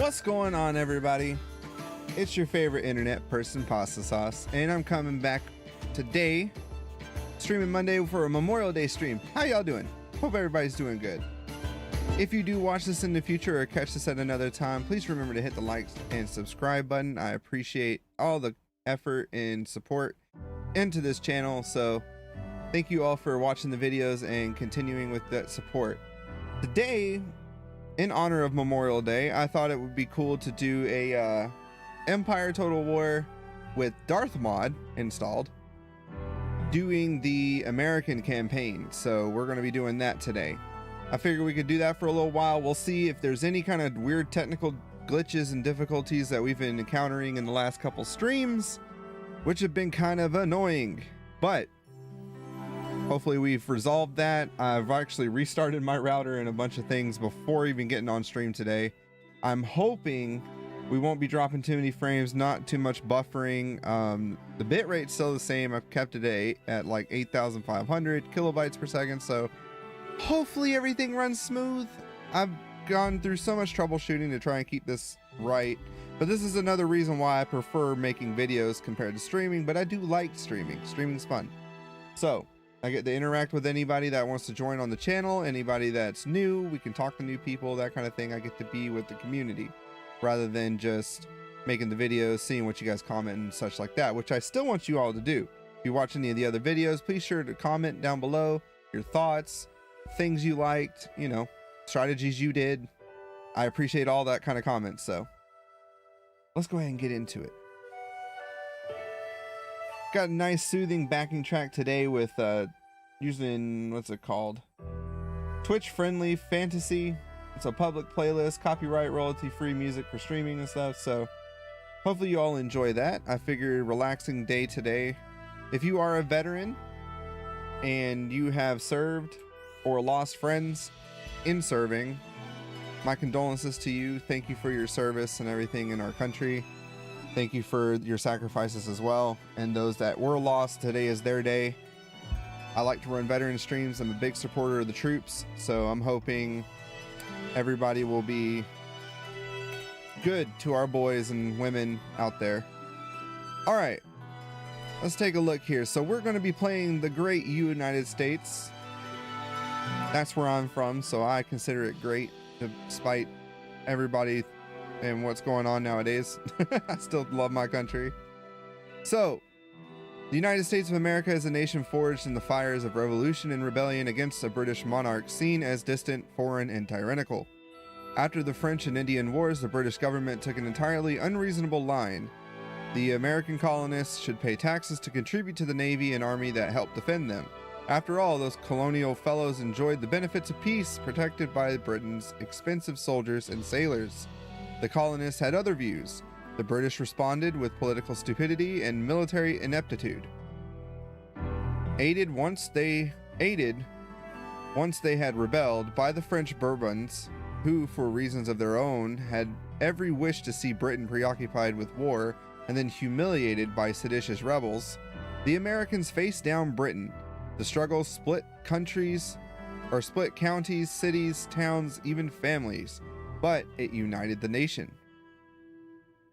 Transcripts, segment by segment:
What's going on, everybody? It's your favorite internet person, PastaSawce, and I'm coming back today, streaming Monday for a Memorial Day stream. How y'all doing? Hope everybody's doing good. If you do watch this in the future or catch this at another time, please remember to hit the like and subscribe button. I appreciate all the effort and support into this channel, so thank you all for watching the videos and continuing with that support. Today, in honor of Memorial Day, I thought it would be cool to do a Empire Total War with DarthMod installed, doing the American campaign. So we're going to be doing that today. I figured we could do that for a little while. We'll see if there's any kind of weird technical glitches and difficulties that we've been encountering in the last couple streams, which have been kind of annoying, but hopefully we've resolved that. I've actually restarted my router and a bunch of things before even getting on stream today. I'm hoping we won't be dropping too many frames, not too much buffering. The bit rate's still the same. I've kept it at like 8,500 kilobytes per second, so hopefully everything runs smooth. I've gone through so much troubleshooting to try and keep this right, but this is another reason why I prefer making videos compared to streaming. But I do like streaming. Streaming's fun. So I get to interact with anybody that wants to join on the channel, anybody that's new. We can talk to new people, that kind of thing. I get to be with the community rather than just making the videos, seeing what you guys comment and such like that, which I still want you all to do. If you watch any of the other videos, please sure to comment down below your thoughts, things you liked, you know, strategies you did. I appreciate all that kind of comments. So let's go ahead and get into it. Got a nice soothing backing track today with using, what's it called, Twitch friendly fantasy. It's a public playlist, copyright royalty free music for streaming and stuff, so hopefully you all enjoy that. I figured relaxing day today. If you are a veteran and you have served or lost friends in serving, my condolences to you. Thank you for your service and everything in our country. Thank you for your sacrifices as well. And those that were lost, today is their day. I like to run veteran streams. I'm a big supporter of the troops, so I'm hoping everybody will be good to our boys and women out there. All right, let's take a look here. So we're going to be playing the great United States. That's where I'm from, so I consider it great despite everybody and what's going on nowadays. I still love my country. So the United States of America is a nation forged in the fires of revolution and rebellion against a British monarch seen as distant, foreign, and tyrannical. After the French and Indian Wars, the British government took an entirely unreasonable line. The American colonists should pay taxes to contribute to the navy and army that helped defend them. After all, those colonial fellows enjoyed the benefits of peace, protected by Britain's expensive soldiers and sailors. The colonists had other views. The British responded with political stupidity and military ineptitude. Aided once they had rebelled by the French Bourbons, who, for reasons of their own, had every wish to see Britain preoccupied with war and then humiliated by seditious rebels, the Americans faced down Britain. The struggle split countries, or split counties, cities, towns, even families, but it united the nation.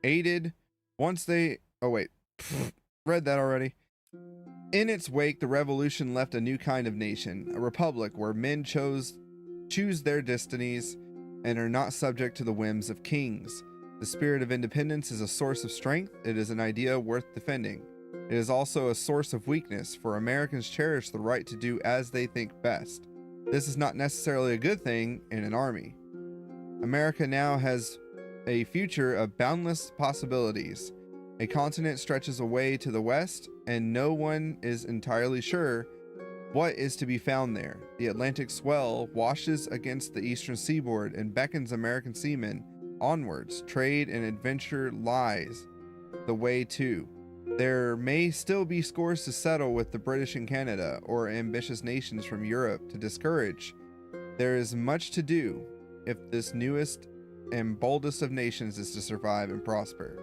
Aided once they, read that already. In its wake, the revolution left a new kind of nation, a republic where men choose their destinies and are not subject to the whims of kings. The spirit of independence is a source of strength. It is an idea worth defending. It is also a source of weakness, for Americans cherish the right to do as they think best. This is not necessarily a good thing in an army. America now has a future of boundless possibilities. A continent stretches away to the west, and no one is entirely sure what is to be found there. The Atlantic swell washes against the eastern seaboard and beckons American seamen onwards. Trade and adventure lies the way too. There may still be scores to settle with the British in Canada or ambitious nations from Europe to discourage. There is much to do if this newest and boldest of nations is to survive and prosper.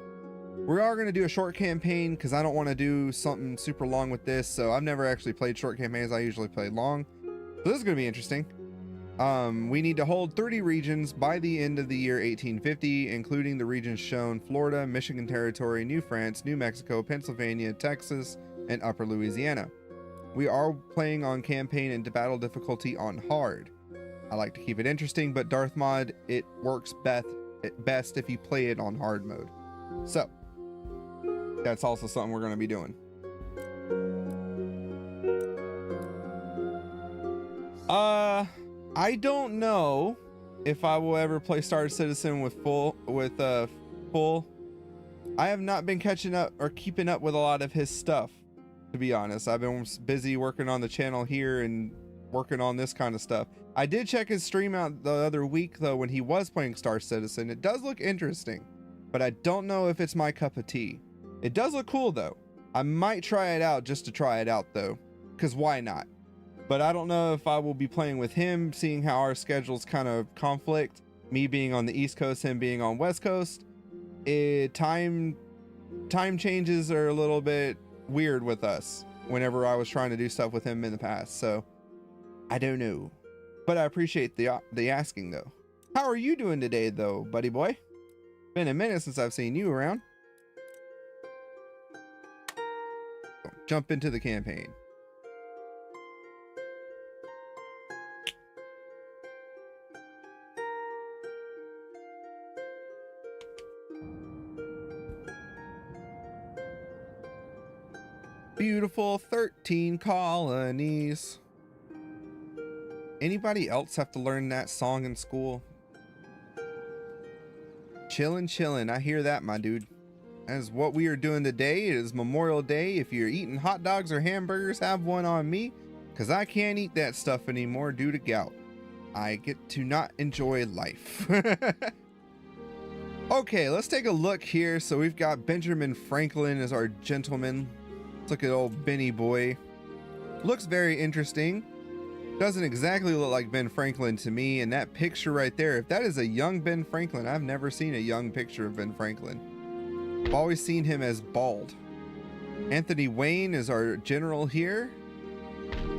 We are going to do a short campaign because I don't want to do something super long with this. So I've never actually played short campaigns. I usually play long. So this is going to be interesting. We need to hold 30 regions by the end of the year 1850, including the regions shown: Florida, Michigan Territory, New France, New Mexico, Pennsylvania, Texas, and Upper Louisiana. We are playing on campaign and battle difficulty on hard. I like to keep it interesting, but DarthMod, it works best if you play it on hard mode. So that's also something we're going to be doing. I don't know if I will ever play Star Citizen with full. I have not been catching up or keeping up with a lot of his stuff, to be honest. I've been busy working on the channel here and working on this kind of stuff. I did check his stream out the other week though, when he was playing Star Citizen. It does look interesting, but I don't know if it's my cup of tea. It does look cool though. I might try it out just to try it out though, because why not? But I don't know if I will be playing with him, seeing how our schedules kind of conflict. Me being on the East Coast, him being on West Coast. Time changes are a little bit weird with us whenever I was trying to do stuff with him in the past. So I don't know, but I appreciate the asking though. How are you doing today though, buddy boy? Been a minute since I've seen you around. Jump into the campaign. Beautiful 13 colonies. Anybody else have to learn that song in school? Chillin', chillin'. I hear that, my dude. As what we are doing today is Memorial Day. If you're eating hot dogs or hamburgers, have one on me, because I can't eat that stuff anymore due to gout. I get to not enjoy life. Okay, let's take a look here. So we've got Benjamin Franklin as our gentleman. Let's look at old Benny boy. Looks very interesting. Doesn't exactly look like Ben Franklin to me. And that picture right there, if that is a young Ben Franklin, I've never seen a young picture of Ben Franklin. I've always seen him as bald. Anthony Wayne is our general here.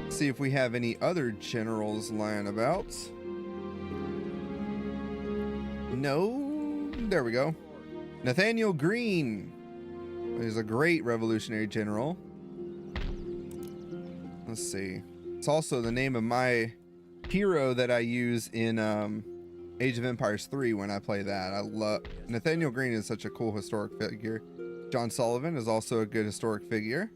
Let's see if we have any other generals lying about. No, there we go. Nathaniel Greene. He's a great revolutionary general. Let's see. It's also the name of my hero that I use in Age of Empires 3 when I play that. I love Nathaniel Greene is such a cool historic figure. John Sullivan is also a good historic figure.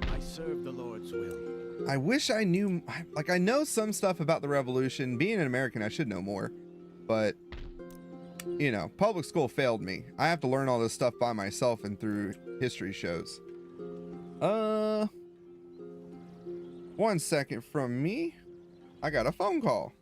I serve the Lord's will. I wish I knew, like, I know some stuff about the revolution. Being an American, I should know more, but you know, public school failed me. I have to learn all this stuff by myself and through history shows. 1 second from me. I got a phone call.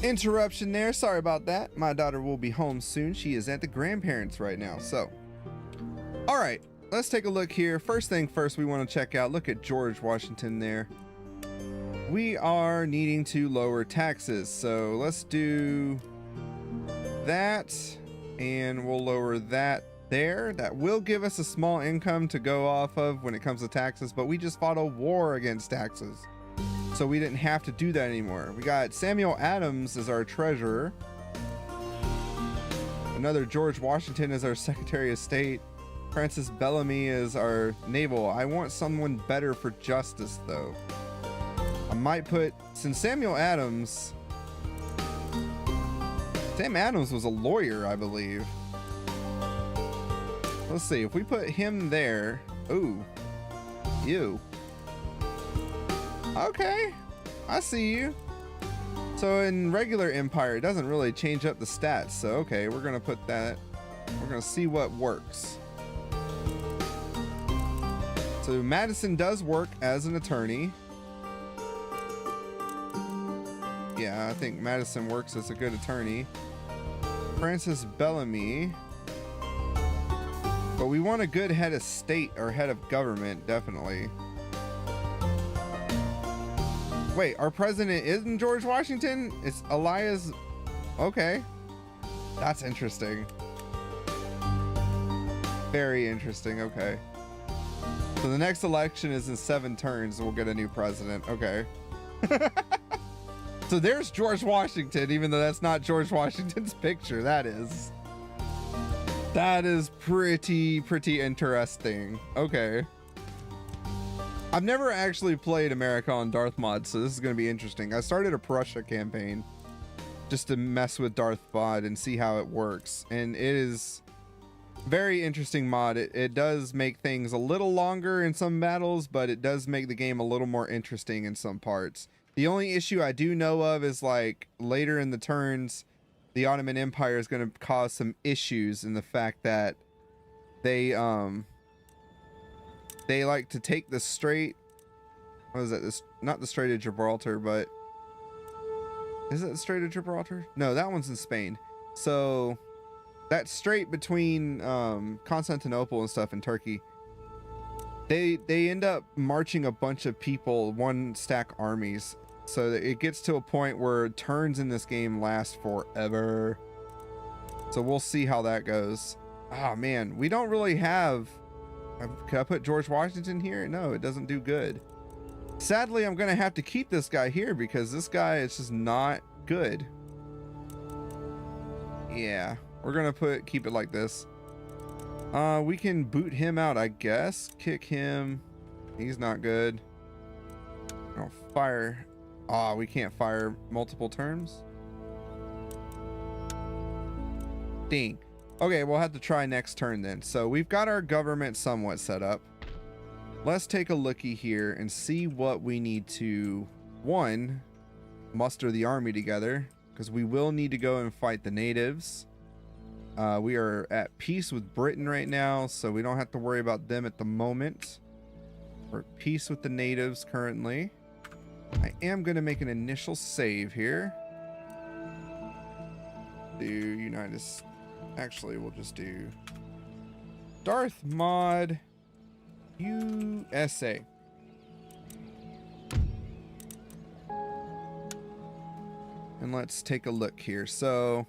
interruption there. Sorry about that. My daughter will be home soon. She is at the grandparents right now. So, all right, let's take a look here. First thing first, we want to check out, look at George Washington there. We are needing to lower taxes. So let's do that, and we'll lower that there. That will give us a small income to go off of when it comes to taxes, but we just fought a war against taxes, so we didn't have to do that anymore. We got Samuel Adams as our treasurer, another George Washington as our Secretary of State, Francis Bellamy as our naval. I want someone better for justice though. I might put, since Sam Adams was a lawyer, I believe. Let's see, if we put him there. Ooh, you. Okay, I see you. So in regular Empire, it doesn't really change up the stats. So okay, we're gonna put that. We're gonna see what works. So Madison does work as an attorney. Yeah, I think Madison works as a good attorney. Francis Bellamy. But we want a good head of state or head of government, definitely. Wait, our president isn't George Washington? It's Elias. Okay. That's interesting. Very interesting. Okay. So the next election is in 7 turns. We'll get a new president. Okay. So there's George Washington, even though that's not George Washington's picture. That is pretty interesting. Okay. I've never actually played America on DarthMod, so this is going to be interesting. I started a Prussia campaign just to mess with DarthMod and see how it works. And it is very interesting mod. It does make things a little longer in some battles, but it does make the game a little more interesting in some parts. The only issue I do know of is like later in the turns, the Ottoman Empire is going to cause some issues in the fact that they like to take the strait. What is that? This, not the Strait of Gibraltar, but is it the Strait of Gibraltar? No, that one's in Spain. So that strait between Constantinople and stuff in Turkey, they end up marching a bunch of people, one stack armies. So that it gets to a point where turns in this game last forever. So we'll see how that goes. Oh man, we don't really have. Can I put George Washington here? No, it doesn't do good. Sadly, I'm gonna have to keep this guy here because this guy is just not good. Yeah, we're gonna keep it like this. We can boot him out, I guess. Kick him. He's not good. Oh, fire. Ah, we can't fire multiple terms. Dang. Okay, we'll have to try next turn then. So we've got our government somewhat set up. Let's take a looky here and see what we need to, one, muster the army together, because we will need to go and fight the natives. We are at peace with Britain right now, so we don't have to worry about them at the moment. We're at peace with the natives currently. I am going to make an initial save here. Do United... Actually, we'll just do DarthMod USA. And let's take a look here. So,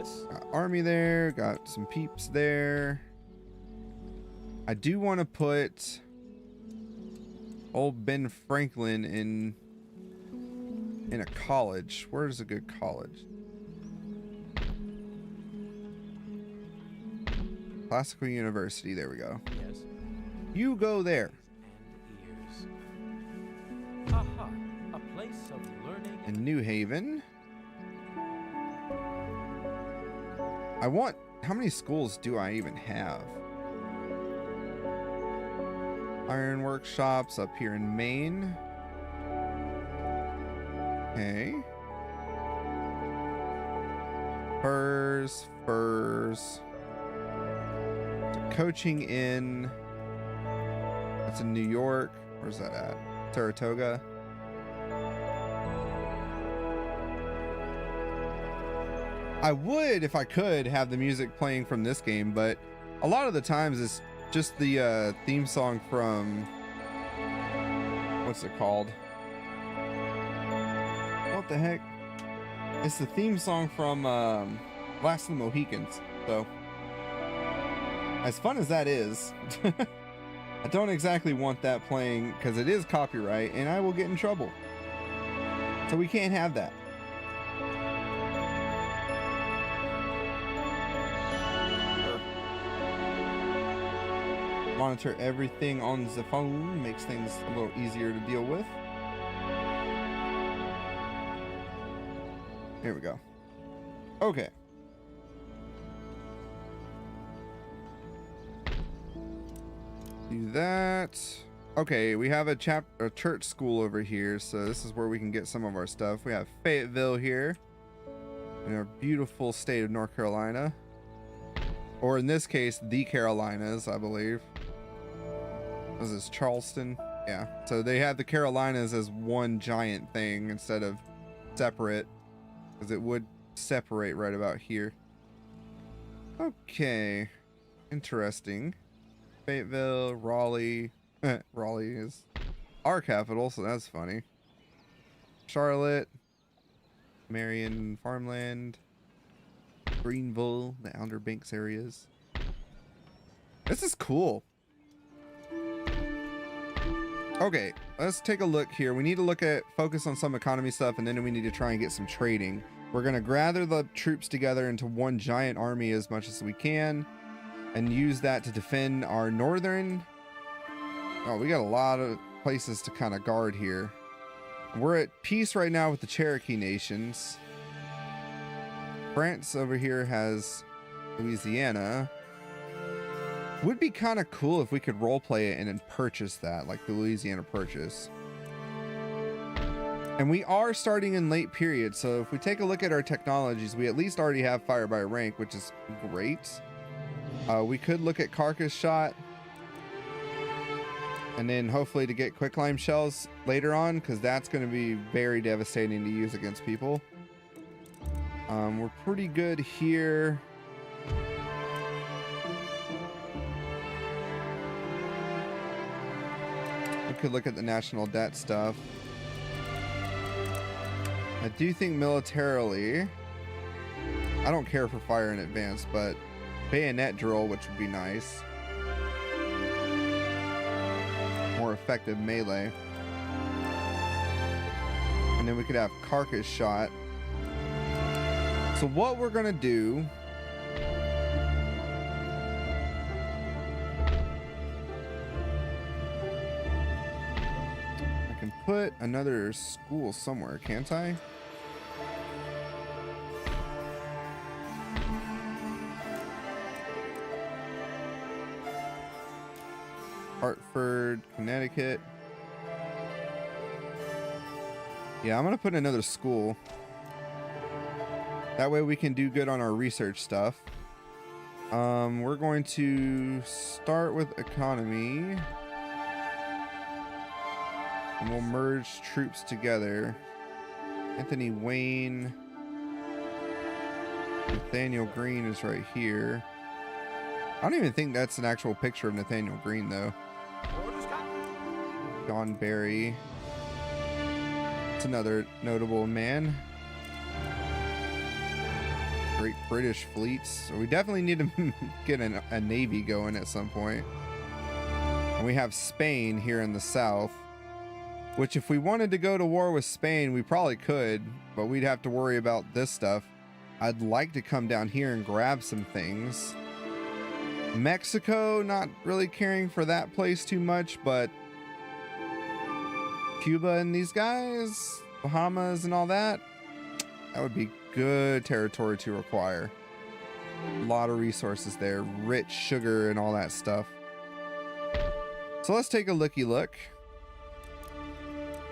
Yes. got army there, got some peeps there. I do want to put old Ben Franklin in a college. Where's a good college? Classical University. There we go. Yes. You go there. And ears. Aha! A place of learning. In New Haven. I want... How many schools do I even have? Iron workshops up here in Maine. Okay. Furs. Coaching in... That's in New York. Where's that at? Saratoga. I would, if I could, have the music playing from this game, but a lot of the times it's just the theme song from, what's it called? What the heck? It's the theme song from Last of the Mohicans. So, as fun as that is, I don't exactly want that playing because it is copyright and I will get in trouble. So we can't have that. Monitor everything on the phone, makes things a little easier to deal with. Here we go. Okay. Do that. Okay, we have a church school over here, so this is where we can get some of our stuff. We have Fayetteville here in our beautiful state of North Carolina, or in this case, the Carolinas, I believe. Was this Charleston? Yeah. So they have the Carolinas as one giant thing instead of separate, because it would separate right about here. Okay. Interesting. Fayetteville, Raleigh. Raleigh is our capital, so that's funny. Charlotte, Marion, Farmland, Greenville, the Outer Banks areas. This is cool. Okay, let's take a look here. We need to focus on some economy stuff, and then we need to try and get some trading. We're gonna gather the troops together into one giant army as much as we can, and use that to defend our northern. Oh, we got a lot of places to kind of guard here. We're at peace right now with the Cherokee nations. France over here has Louisiana. Would be kind of cool if we could roleplay it and then purchase that, like the Louisiana Purchase. And we are starting in late period, so if we take a look at our technologies, we at least already have fire by rank, which is great. We could look at carcass shot, and then hopefully to get quicklime shells later on, because that's going to be very devastating to use against people. We're pretty good here. We could look at the national debt stuff. I do think militarily, I don't care for fire in advance, but bayonet drill, which would be nice. More effective melee. And then we could have carcass shot. So what we're gonna do, I can put another school somewhere, can't I? Hartford, Connecticut. Yeah, I'm gonna put another school. That way we can do good on our research stuff. We're going to start with economy. And we'll merge troops together. Anthony Wayne. Nathaniel Green is right here. I don't even think that's an actual picture of Nathaniel Green, though. John Barry. It's another notable man. Great British fleets. So we definitely need to get a navy going at some point. And we have Spain here in the south, which if we wanted to go to war with Spain, we probably could, but we'd have to worry about this stuff. I'd like to come down here and grab some things. Mexico, not really caring for that place too much, but Cuba and these guys, Bahamas and all that, that would be good territory to acquire. A lot of resources there, rich sugar and all that stuff. So let's take a looky look.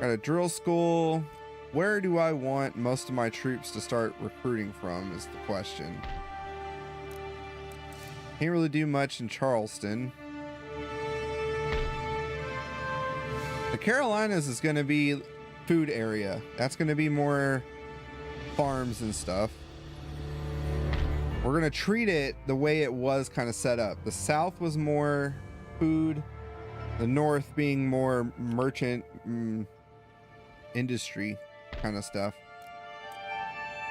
Got a drill school. Where do I want most of my troops to start recruiting from is the question. Can't really do much in Charleston. The Carolinas is going to be food area. That's going to be more farms and stuff. We're gonna treat it the way it was kind of set up. The South was more food, the North being more merchant industry kind of stuff.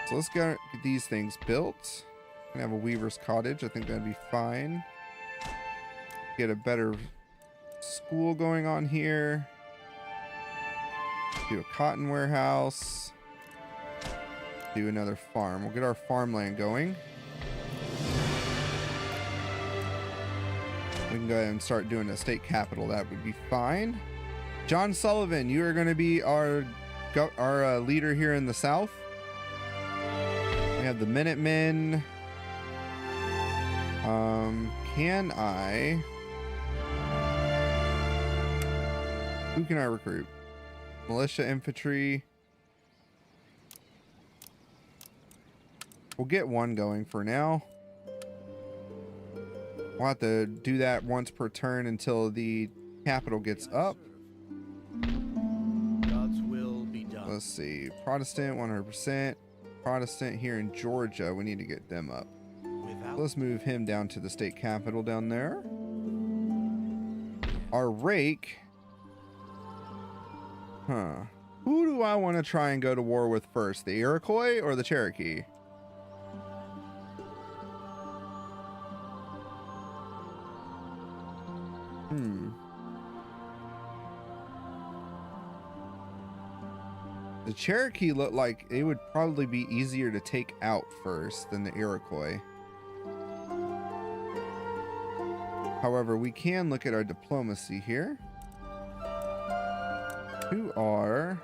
So let's get these things built. Gonna have a weaver's cottage. I think that'd be fine. Get a better school going on here. Do a cotton warehouse. Do another farm. We'll get our farmland going. We can go ahead and start doing a state capital. That would be fine. John Sullivan, you are going to be our leader here in the South. We have the Minutemen. Can I? Who can I recruit? Militia, infantry. We'll get one going for now. We'll have to do that once per turn until the capital gets up. God's will be done. Let's see. Protestant, 100%. Protestant here in Georgia. We need to get them up. Let's move him down to the state capital down there. Our rake. Huh. Who do I want to try and go to war with first? The Iroquois or the Cherokee? The Cherokee looked like it would probably be easier to take out first than the Iroquois. However, we can look at our diplomacy here. Who are...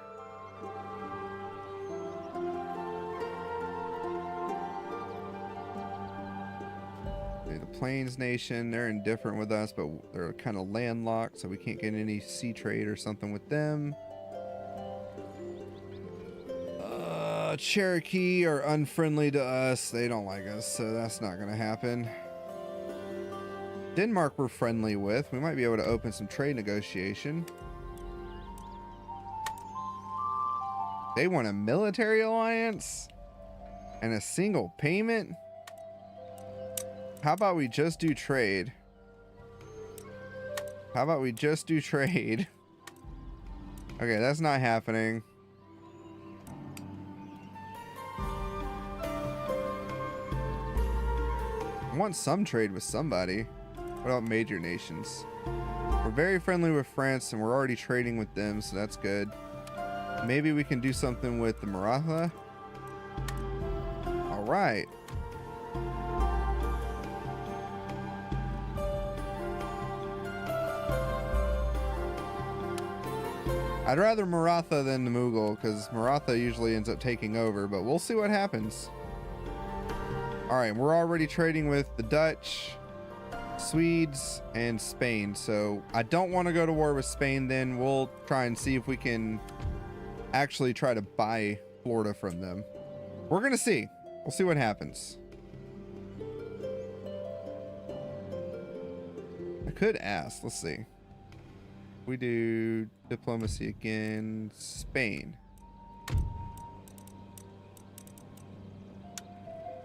the Plains Nation, they're indifferent with us, but they're kind of landlocked, so we can't get any sea trade or something with them. Cherokee are unfriendly to us. They don't like us, so that's not going to happen. Denmark we're friendly with. We might be able to open some trade negotiation. They want a military alliance and a single payment. How about we just do trade? How about we just do trade? Okay, that's not happening. I want some trade with somebody. What about major nations? We're very friendly with France and we're already trading with them, so that's good. Maybe we can do something with the Maratha. All right. I'd rather Maratha than the Mughal because Maratha usually ends up taking over, but we'll see what happens. All right, we're already trading with the Dutch, Swedes, and Spain. So I don't want to go to war with Spain. Then we'll try and see if we can actually try to buy Florida from them. We're going to see. We'll see what happens. I could ask. Let's see. We do diplomacy again. Spain.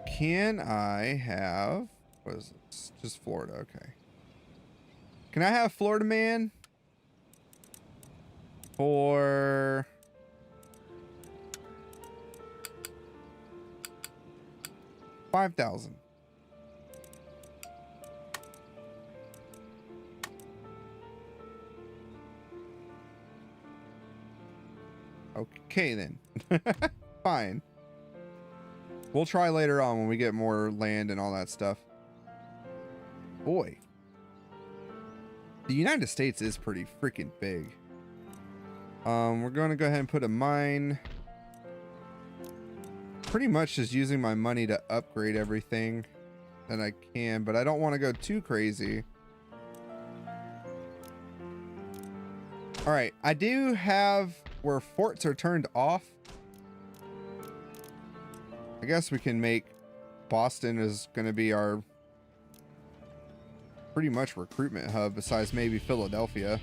Can I have... what is this? Just Florida. Okay. Can I have Florida man? For... $5,000. Okay then. Fine. We'll try later on when we get more land and all that stuff. Boy. The United States is pretty freaking big. We're going to go ahead and put a mine. Pretty much just using my money to upgrade everything that I can, but I don't want to go too crazy. All right, I do have where forts are turned off. I guess we can make Boston is going to be our pretty much recruitment hub besides maybe Philadelphia.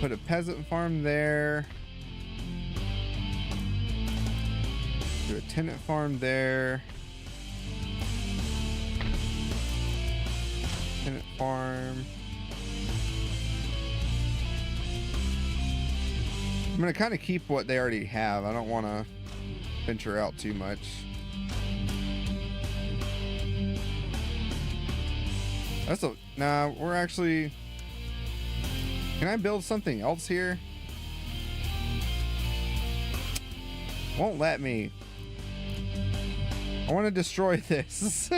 put a peasant farm there. Do a tenant farm there. Tenant farm. I'm gonna kind of keep what they already have. I don't want to venture out too much. Nah, we're actually, can I build something else here? Won't let me. I want to destroy this.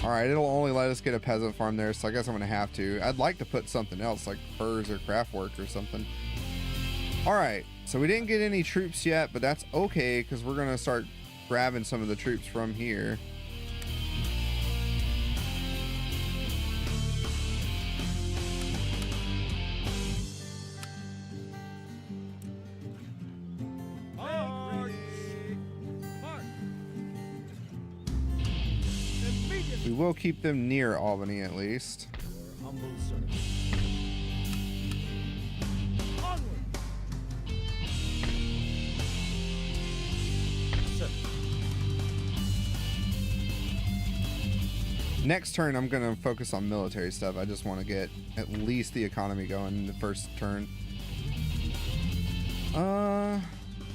All right, it'll only let us get a peasant farm there, so I guess I'm gonna have to. I'd like to put something else like furs or craft work or something. All right, so we didn't get any troops yet, but that's okay because we're gonna start grabbing some of the troops from here. We will keep them near Albany at least. Humble servant. Onward. Sir. Next turn, I'm going to focus on military stuff. I just want to get at least the economy going in the first turn. I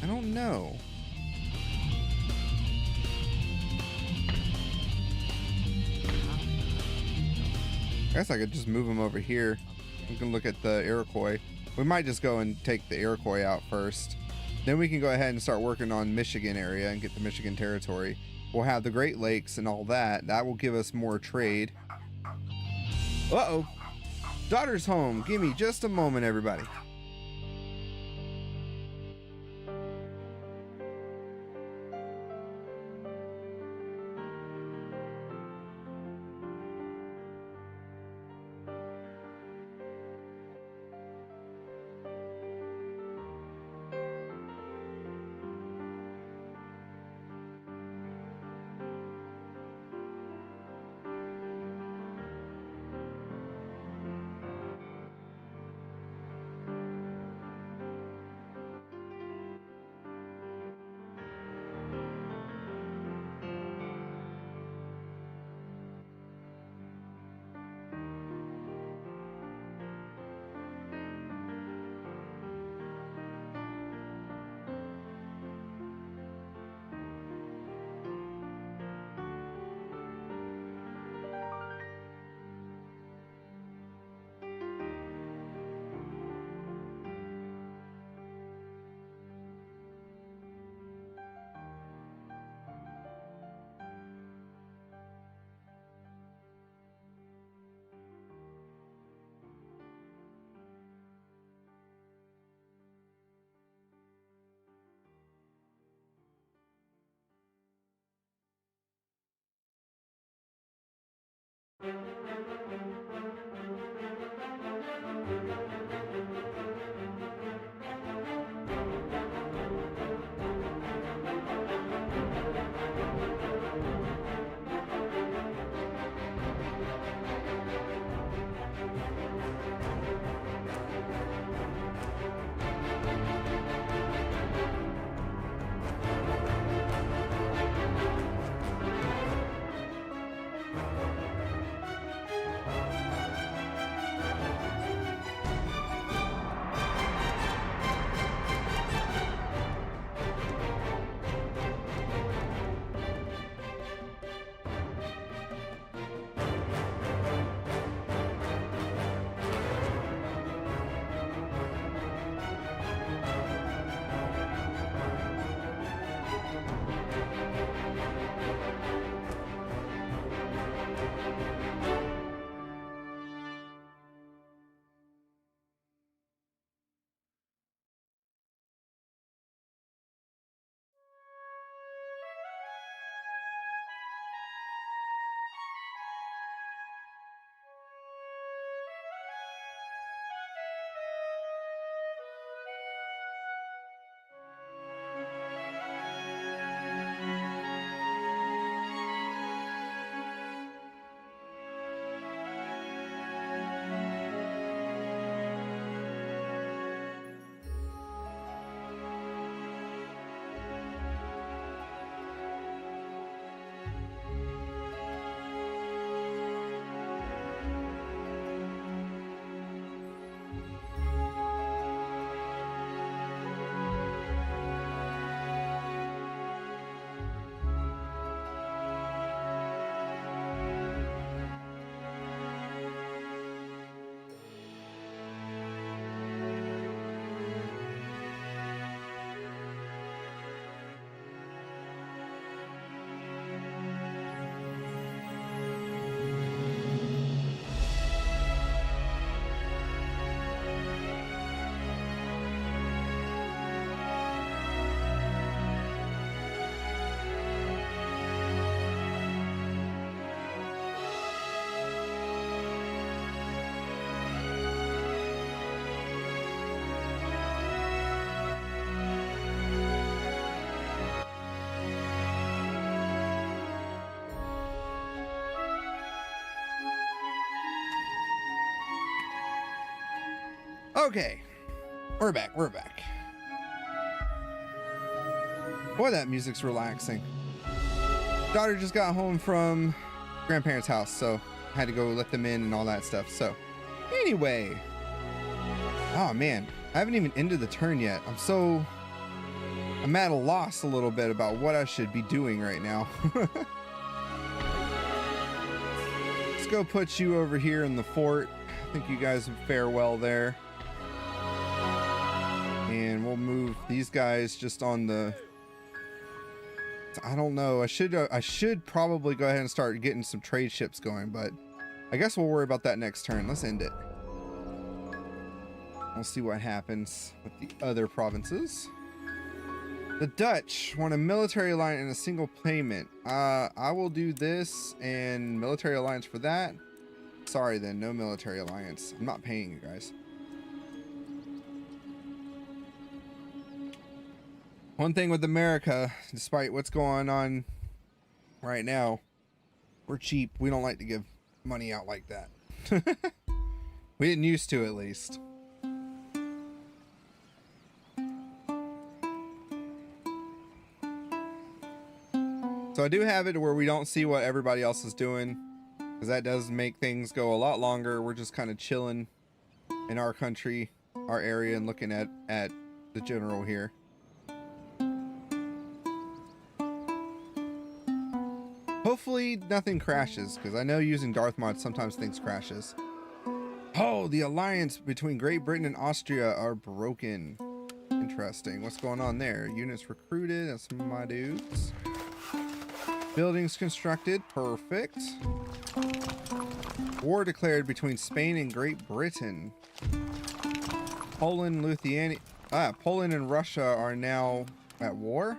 don't know. I guess I could just move them over here. We can look at the Iroquois. We might just go and take the Iroquois out first. Then we can go ahead and start working on Michigan area and get the Michigan territory. We'll have the Great Lakes and all that. That will give us more trade. Uh-oh. Daughter's home. Give me just a moment, everybody. Okay, we're back. We're back. Boy, that music's relaxing. Daughter just got home from grandparents' house, so I had to go let them in and all that stuff. So anyway, oh man, I haven't even ended the turn yet. I'm at a loss a little bit about what I should be doing right now. Let's go put you over here in the fort. I think you guys would fare well there. And we'll move these guys just on the, I don't know. I should probably go ahead and start getting some trade ships going, but I guess we'll worry about that next turn. Let's end it. We'll see what happens with the other provinces. The Dutch want a military alliance and a single payment. I will do this and military alliance for that. Sorry then, no military alliance. I'm not paying you guys. One thing with America, despite what's going on right now, we're cheap. We don't like to give money out like that. We didn't used to, at least. So I do have it where we don't see what everybody else is doing, because that does make things go a lot longer. We're just kind of chilling in our country, our area, and looking at the general here. Hopefully nothing crashes, because I know using DarthMod sometimes things crashes. Oh, the alliance between Great Britain and Austria are broken. Interesting. What's going on there? Units recruited. That's some of my dudes. Buildings constructed. Perfect. War declared between Spain and Great Britain. Poland and Russia are now at war.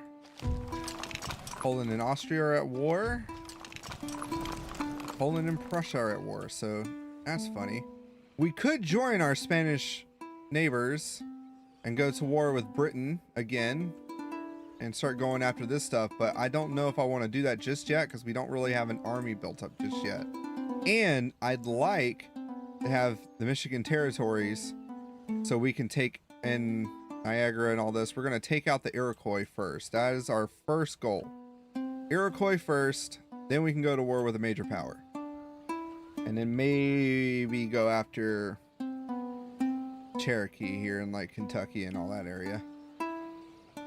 Poland and Austria are at war. Poland and Prussia are at war, so that's funny. We could join our Spanish neighbors and go to war with Britain again and start going after this stuff, but I don't know if I want to do that just yet because we don't really have an army built up just yet. And I'd like to have the Michigan territories so we can take in Niagara and all this. We're going to take out the Iroquois first. That is our first goal. Iroquois first, then we can go to war with a major power. And then maybe go after Cherokee here in like Kentucky and all that area.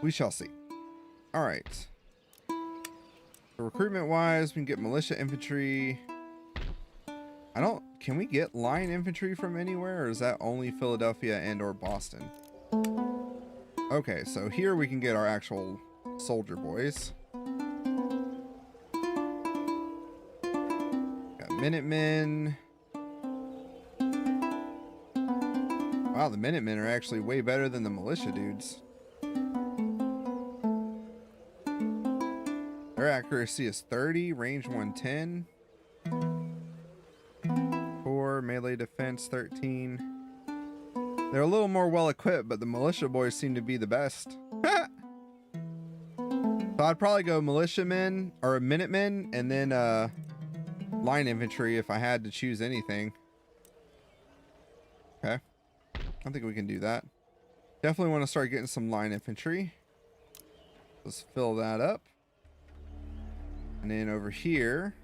We shall see. All right. So recruitment wise, we can get militia infantry. Can we get line infantry from anywhere, or is that only Philadelphia and or Boston? Okay, so here we can get our actual soldier boys. Got Minutemen. Wow, the Minutemen are actually way better than the militia dudes. Their accuracy is 30, range 110. 4, melee defense 13. They're a little more well equipped, but the militia boys seem to be the best. So I'd probably go militiamen or Minutemen and then line infantry if I had to choose anything. Okay. I think we can do that. Definitely want to start getting some line infantry. Let's fill that up. And then over here,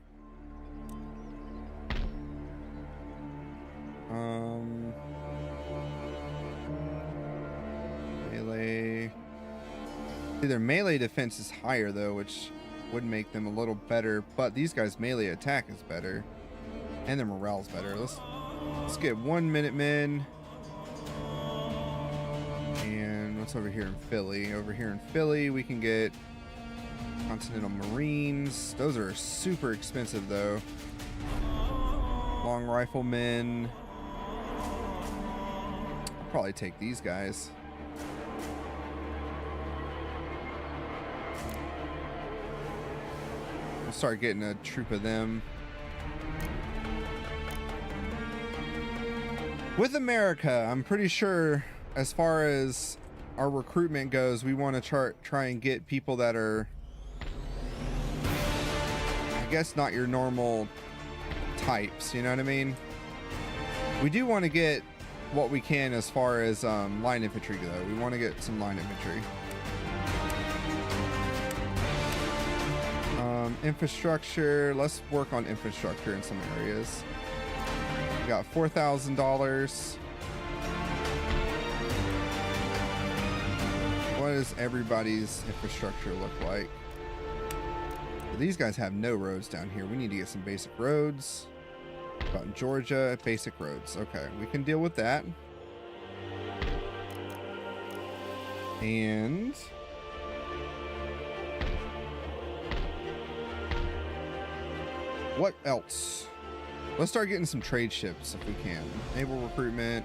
melee. See, their melee defense is higher though, which would make them a little better, but these guys' melee attack is better and their morale's better. Let's get 1 Minuteman. And what's over here in Philly? Over here in Philly, we can get Continental Marines. Those are super expensive though. Long Riflemen. I'll probably take these guys. We'll start getting a troop of them. With America, I'm pretty sure as far as our recruitment goes, we want to try and get people that are, I guess, not your normal types, you know what I mean? We do want to get what we can as far as line infantry though. We want to get some line infantry. Infrastructure, let's work on infrastructure in some areas. We got $4,000. What does everybody's infrastructure look like? These guys have no roads down here. We need to get some basic roads. About in Georgia, basic roads. Okay, we can deal with that. And what else? Let's start getting some trade ships if we can. Naval recruitment.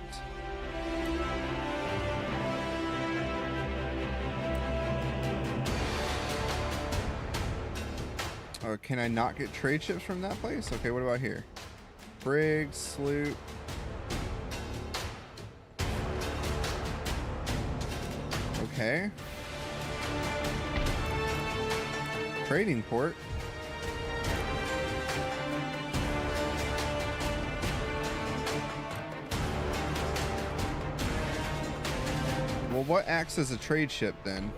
Or can I not get trade ships from that place? Okay, what about here? Brig, sloop. Okay. Trading port. Well, what acts as a trade ship then?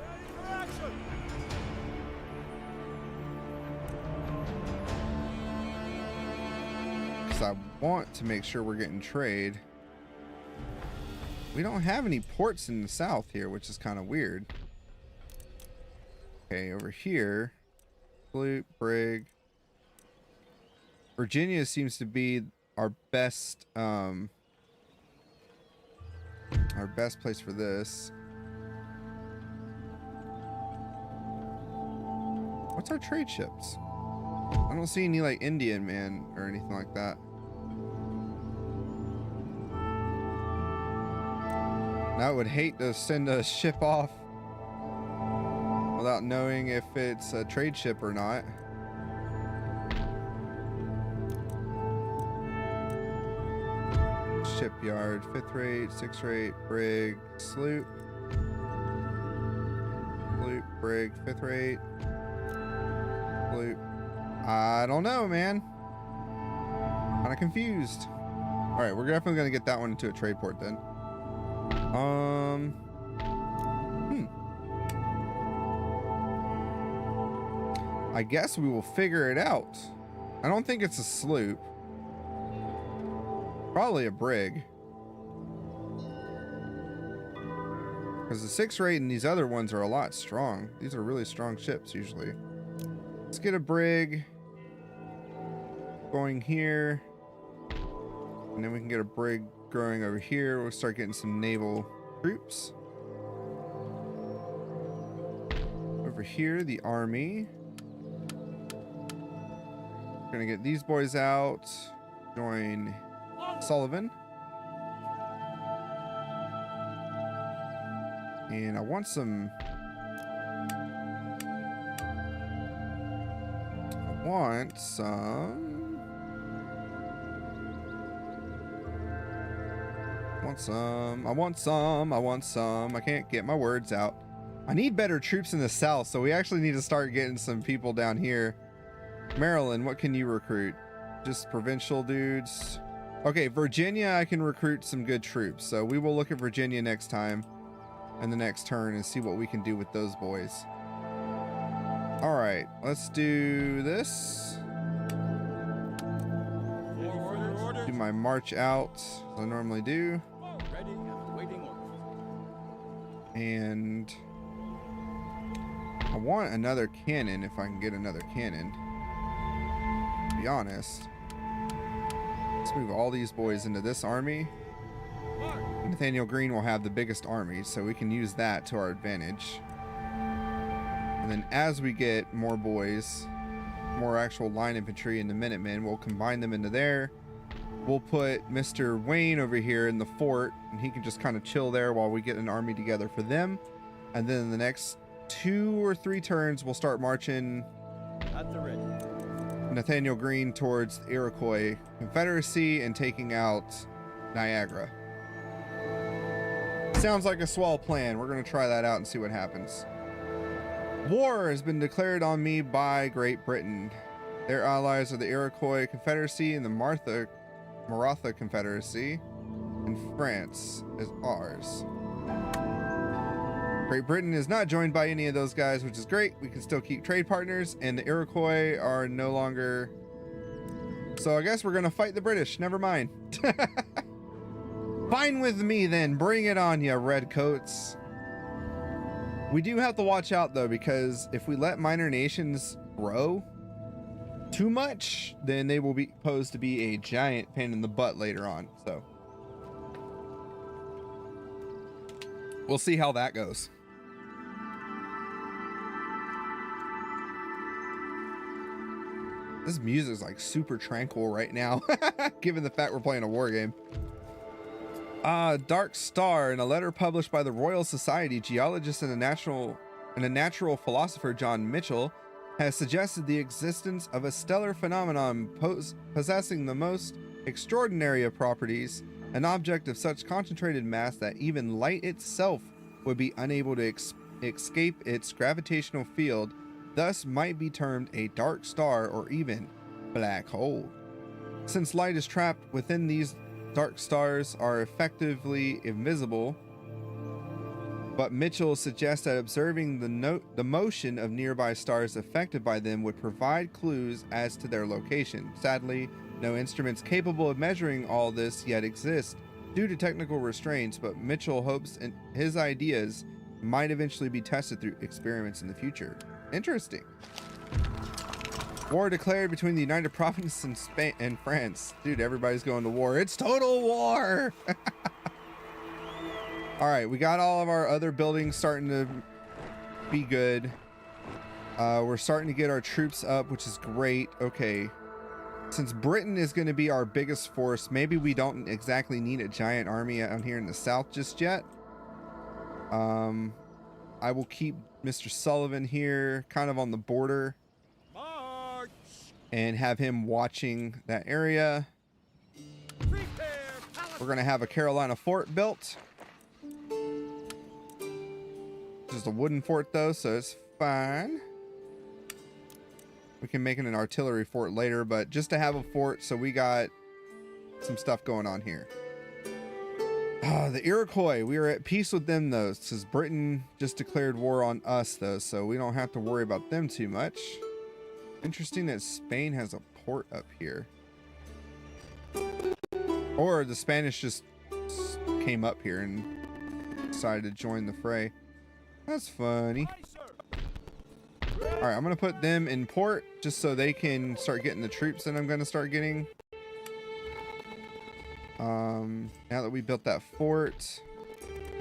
Because I want to make sure we're getting trade. We don't have any ports in the south here, which is kind of weird. Okay, over here, sloop, brig. Virginia seems to be our best place for this. What's our trade ships? I don't see any like Indian man or anything like that. Now I would hate to send a ship off without knowing if it's a trade ship or not. Shipyard, 5th rate, 6th rate, brig, sloop, brig, 5th rate, sloop. I don't know, man. Kind of confused. All right, we're definitely gonna get that one into a trade port then. I guess we will figure it out. I don't think it's a sloop. Probably a brig. Because the 6th rate and these other ones are a lot strong. These are really strong ships usually. Let's get a brig going here. And then we can get a brig growing over here. We'll start getting some naval troops. Over here, the army. We're gonna get these boys out. Join Sullivan. And I want some... I want some. I can't get my words out. I need better troops in the south, so we actually need to start getting some people down here. Maryland, what can you recruit? Just provincial dudes. Okay, Virginia, I can recruit some good troops. So we will look at Virginia next time and the next turn and see what we can do with those boys. All right, let's do this. Do my march out as I normally do. And I want another cannon if I can get another cannon. To be honest. Let's move all these boys into this army. Nathaniel Green will have the biggest army, so we can use that to our advantage. And then as we get more boys, more actual line infantry and the Minutemen, we'll combine them into there. We'll put Mr. Wayne over here in the fort, and he can just kind of chill there while we get an army together for them. And then in the next 2 or 3 turns, we'll start marching At the ready. Nathaniel Green towards the Iroquois Confederacy and taking out Niagara. Sounds like a swell plan. We're going to try that out and see what happens. War has been declared on me by Great Britain. Their allies are the Iroquois Confederacy and the Maratha Confederacy. and France is ours. Great Britain is not joined by any of those guys, which is great. We can still keep trade partners, and the Iroquois are no longer. So I guess we're gonna fight the British. Never mind. Fine with me then. Bring it on, ya redcoats. We do have to watch out though, because if we let minor nations grow too much, then they will be posed to be a giant pain in the butt later on. So we'll see how that goes. This music is like super tranquil right now, given the fact we're playing a war game. Dark Star, in a letter published by the Royal Society, geologist and a natural philosopher John Mitchell has suggested the existence of a stellar phenomenon possessing the most extraordinary of properties, an object of such concentrated mass that even light itself would be unable to escape its gravitational field, thus might be termed a dark star or even black hole. Since light is trapped within these, dark stars are effectively invisible, but Mitchell suggests that observing the motion of nearby stars affected by them would provide clues as to their location. Sadly, no instruments capable of measuring all this yet exist due to technical restraints, but Mitchell hopes his ideas might eventually be tested through experiments in the future. Interesting. War declared between the United Provinces and Spain and France. Dude, everybody's going to war. It's total war. All right, we got all of our other buildings starting to be good. We're starting to get our troops up, which is great. Okay, since Britain is going to be our biggest force, maybe we don't exactly need a giant army out here in the south just yet. I will keep Mr. Sullivan here kind of on the border and have him watching that area. We're going to have a Carolina fort built. Just a wooden fort though, so it's fine. We can make it an artillery fort later, but just to have a fort, so we got some stuff going on here. The Iroquois, we are at peace with them though, since Britain just declared war on us though, so we don't have to worry about them too much. Interesting that Spain has a port up here. Or the Spanish just came up here and decided to join the fray. That's funny. All right, I'm gonna put them in port just so they can start getting the troops that I'm gonna start getting. Now that we built that fort,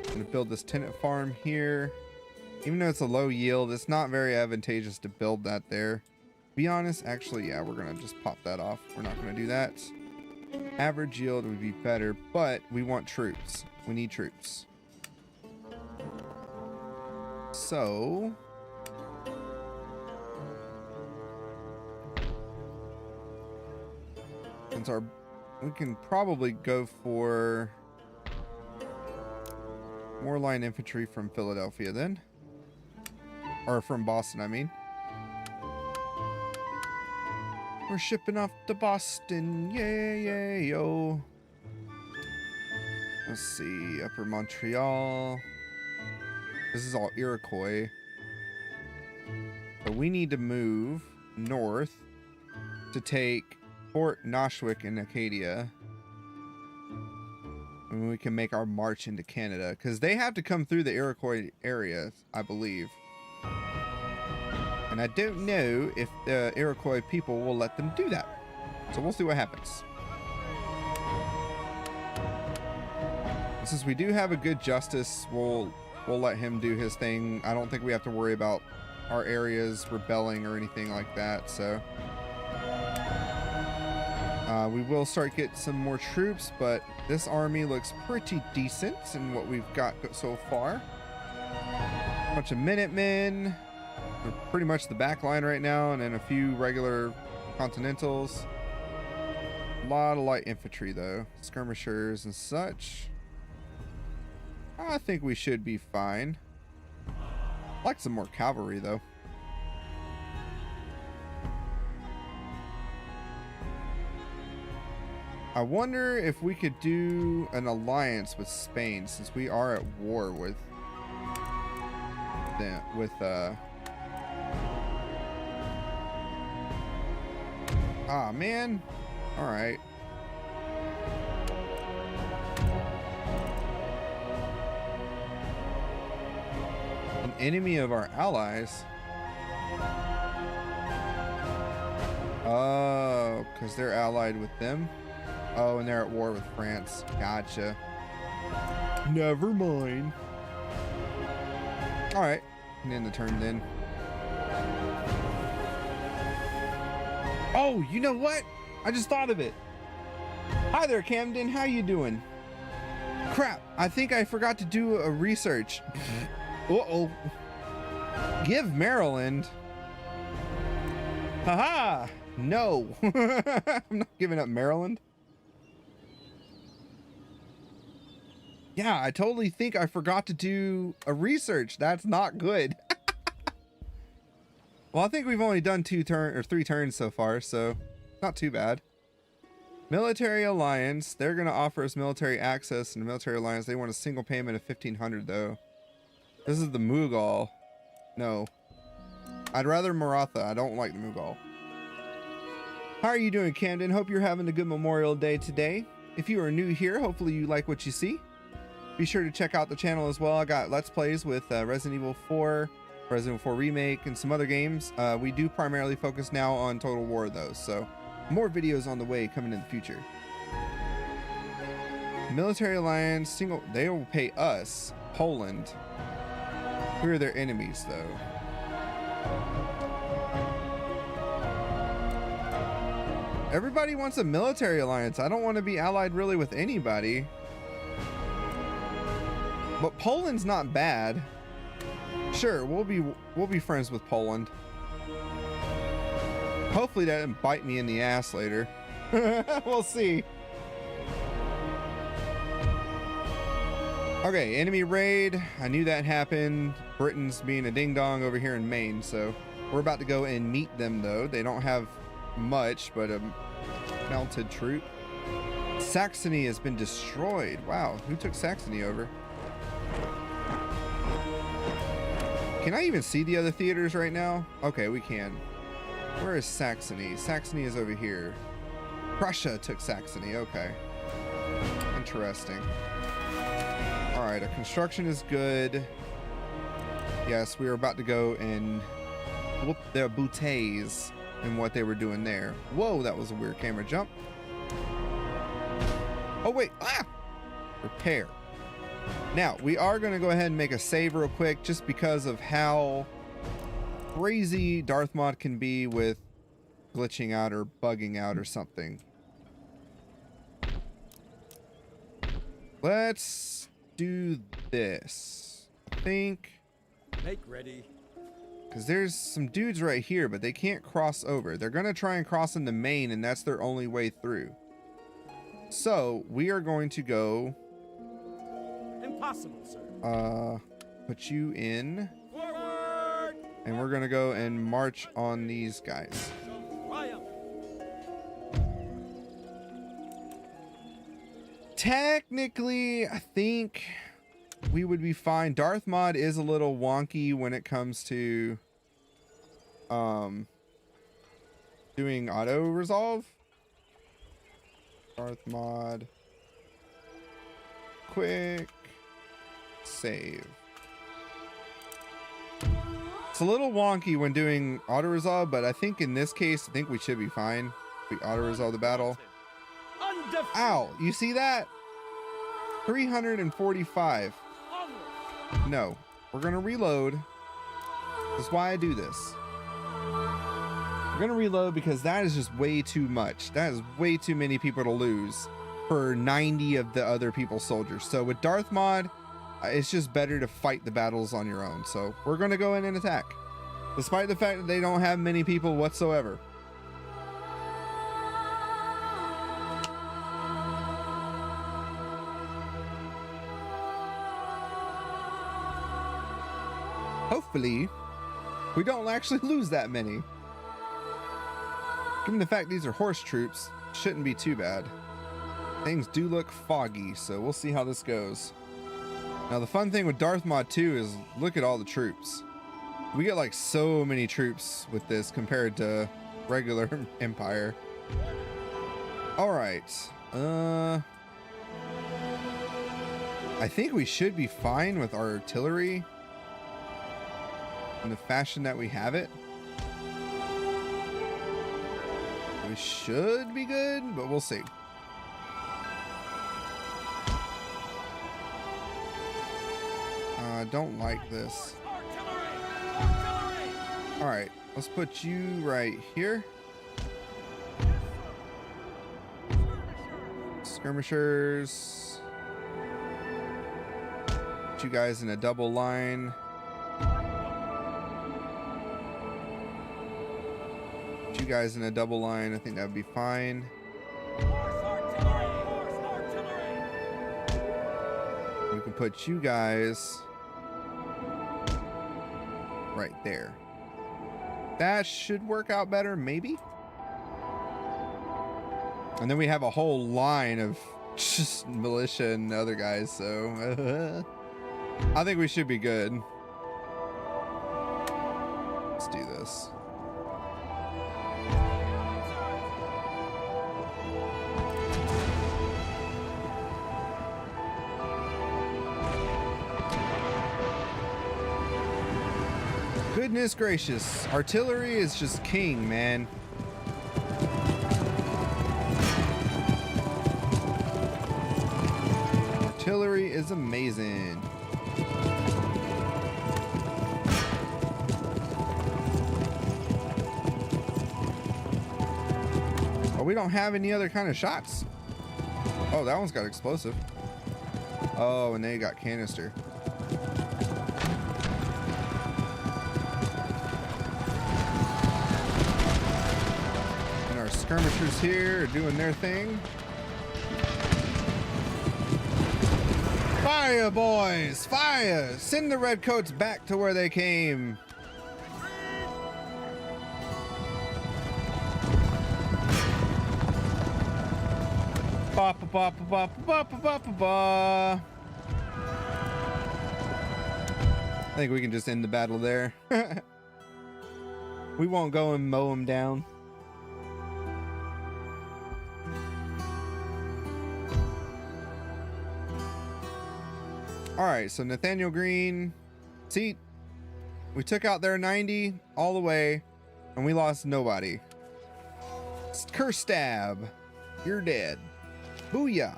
I'm gonna build this tenant farm here. Even though it's a low yield, it's not very advantageous to build that there. Be honest, actually, yeah, we're gonna just pop that off. We're not gonna do that. Average yield would be better, but we want troops. We need troops. So since we can probably go for more line infantry from Philadelphia then, or from Boston, I mean. We're shipping off to Boston, yay, yo. Let's see, Upper Montreal. This is all Iroquois. So we need to move north to take Fort Nashwick in Acadia. And we can make our march into Canada, because they have to come through the Iroquois area, I believe. And I don't know if the Iroquois people will let them do that. So we'll see what happens. Since we do have a good justice, we'll let him do his thing. I don't think we have to worry about our areas rebelling or anything like that. So we will start getting some more troops, but this army looks pretty decent in what we've got so far. Bunch of Minutemen. They're pretty much the back line right now, and then a few regular Continentals. A lot of light infantry though, skirmishers and such. I think we should be fine. I'd like some more cavalry though. I wonder if we could do an alliance with Spain, since we are at war with them, ah, man. All right. An enemy of our allies. Oh, because they're allied with them. Oh, and they're at war with France. Gotcha. Never mind. All right. And end the turn then. Oh, you know what? I just thought of it. Hi there, Camden. How you doing? Crap. I think I forgot to do a research. Uh-oh. Give Maryland. Haha. No. I'm not giving up Maryland. Yeah, I totally think I forgot to do a research. That's not good. Well, I think we've only done 3 turns so far, so not too bad. Military alliance. They're going to offer us military access in the military alliance. They want a single payment of 1,500 though. This is the Mughal. No. I'd rather Maratha. I don't like the Mughal. How are you doing, Camden? Hope you're having a good Memorial Day today. If you are new here, hopefully you like what you see. Be sure to check out the channel as well. I got Let's Plays with Resident Evil 4, Resident Evil 4 Remake, and some other games. We do primarily focus now on Total War though, so more videos on the way coming in the future. Military alliance, single, they will pay us, Poland. Who are their enemies though? Everybody wants a military alliance. I don't want to be allied really with anybody. But Poland's not bad. Sure, we'll be friends with Poland. Hopefully that doesn't bite me in the ass later. We'll see. Okay, enemy raid. I knew that happened. Britain's being a ding dong over here in Maine, so we're about to go and meet them though. They don't have much, but a mounted troop. Saxony has been destroyed. Wow, who took Saxony over? Can I even see the other theaters right now? Okay, we can. Where is Saxony? Saxony is over here. Prussia took Saxony. Okay. Interesting. All right, our construction is good. Yes, we are about to go and whoop their booties and what they were doing there. Whoa, that was a weird camera jump. Oh, wait. Ah! Repair. Now, we are going to go ahead and make a save real quick just because of how crazy DarthMod can be with glitching out or bugging out or something. Let's do this. I think. Make ready. Because there's some dudes right here, but they can't cross over. They're going to try and cross into Maine, and that's their only way through. So, we are going to go... Impossible, sir. Put you in. Forward! And we're going to go and march on these guys. Triumph. Technically, I think we would be fine. DarthMod is a little wonky when it comes to doing auto resolve. DarthMod, quick save. It's a little wonky when doing auto resolve, but I think in this case, I think we should be fine. We auto resolve the battle. Ow, you see that? 345. No, we're gonna reload. That's why I do this. We're gonna reload because that is just way too much. That is way too many people to lose for 90 of the other people's soldiers. So with DarthMod, it's just better to fight the battles on your own. So we're gonna go in and attack, despite the fact that they don't have many people whatsoever. Hopefully, we don't actually lose that many. Given the fact these are horse troops, shouldn't be too bad. Things do look foggy, so we'll see how this goes. Now the fun thing with DarthMod 2 is look at all the troops. We get like so many troops with this compared to regular Empire. All right. I think we should be fine with our artillery in the fashion that we have it. We should be good, but we'll see. I don't like this. All right, let's put you right here. Skirmishers. Put you guys in a double line. Put you guys in a double line. I think that would be fine. We can put you guys right there. That should work out better, maybe. And then we have a whole line of just militia and other guys, so I think we should be good. Let's do this. Goodness gracious, artillery is just king, man. Artillery is amazing. Oh, we don't have any other kind of shots. Oh, that one's got explosive. Oh, and they got canister. Skirmishers here are doing their thing. Fire, boys! Fire! Send the redcoats back to where they came. Ba ba ba ba ba ba ba ba ba. I think we can just end the battle there. We won't go and mow them down. All right, so Nathaniel Green, see, we took out their 90 all the way, and we lost nobody. Curse stab, you're dead. Booyah.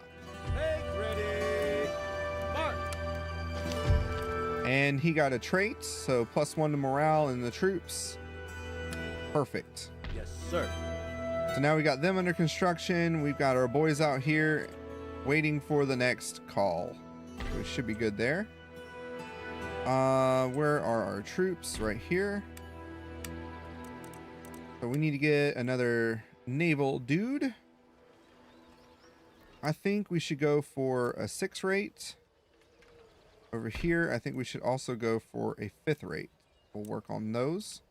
Make ready. Mark. And he got a trait, so +1 to morale in the troops. Perfect. Yes, sir. So now we got them under construction. We've got our boys out here waiting for the next call. We should be good there. Where are our troops? Right here. So we need to get another naval dude. I think we should go for a 6 rate. Over here, I think we should also go for a 5th rate. We'll work on those.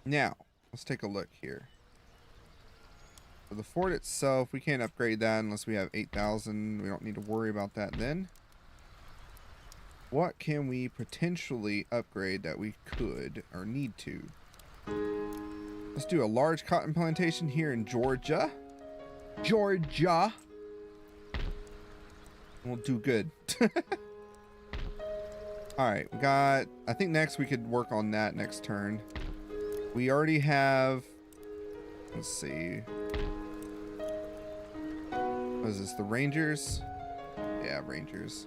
Now, let's take a look here. For the fort itself, we can't upgrade that unless we have 8,000. We don't need to worry about that then. What can we potentially upgrade that we could or need to? Let's do a large cotton plantation here in Georgia. Georgia. We'll do good. All right, we got, I think next we could work on that next turn. We already have, let's see. What is this, the Rangers? Yeah, Rangers.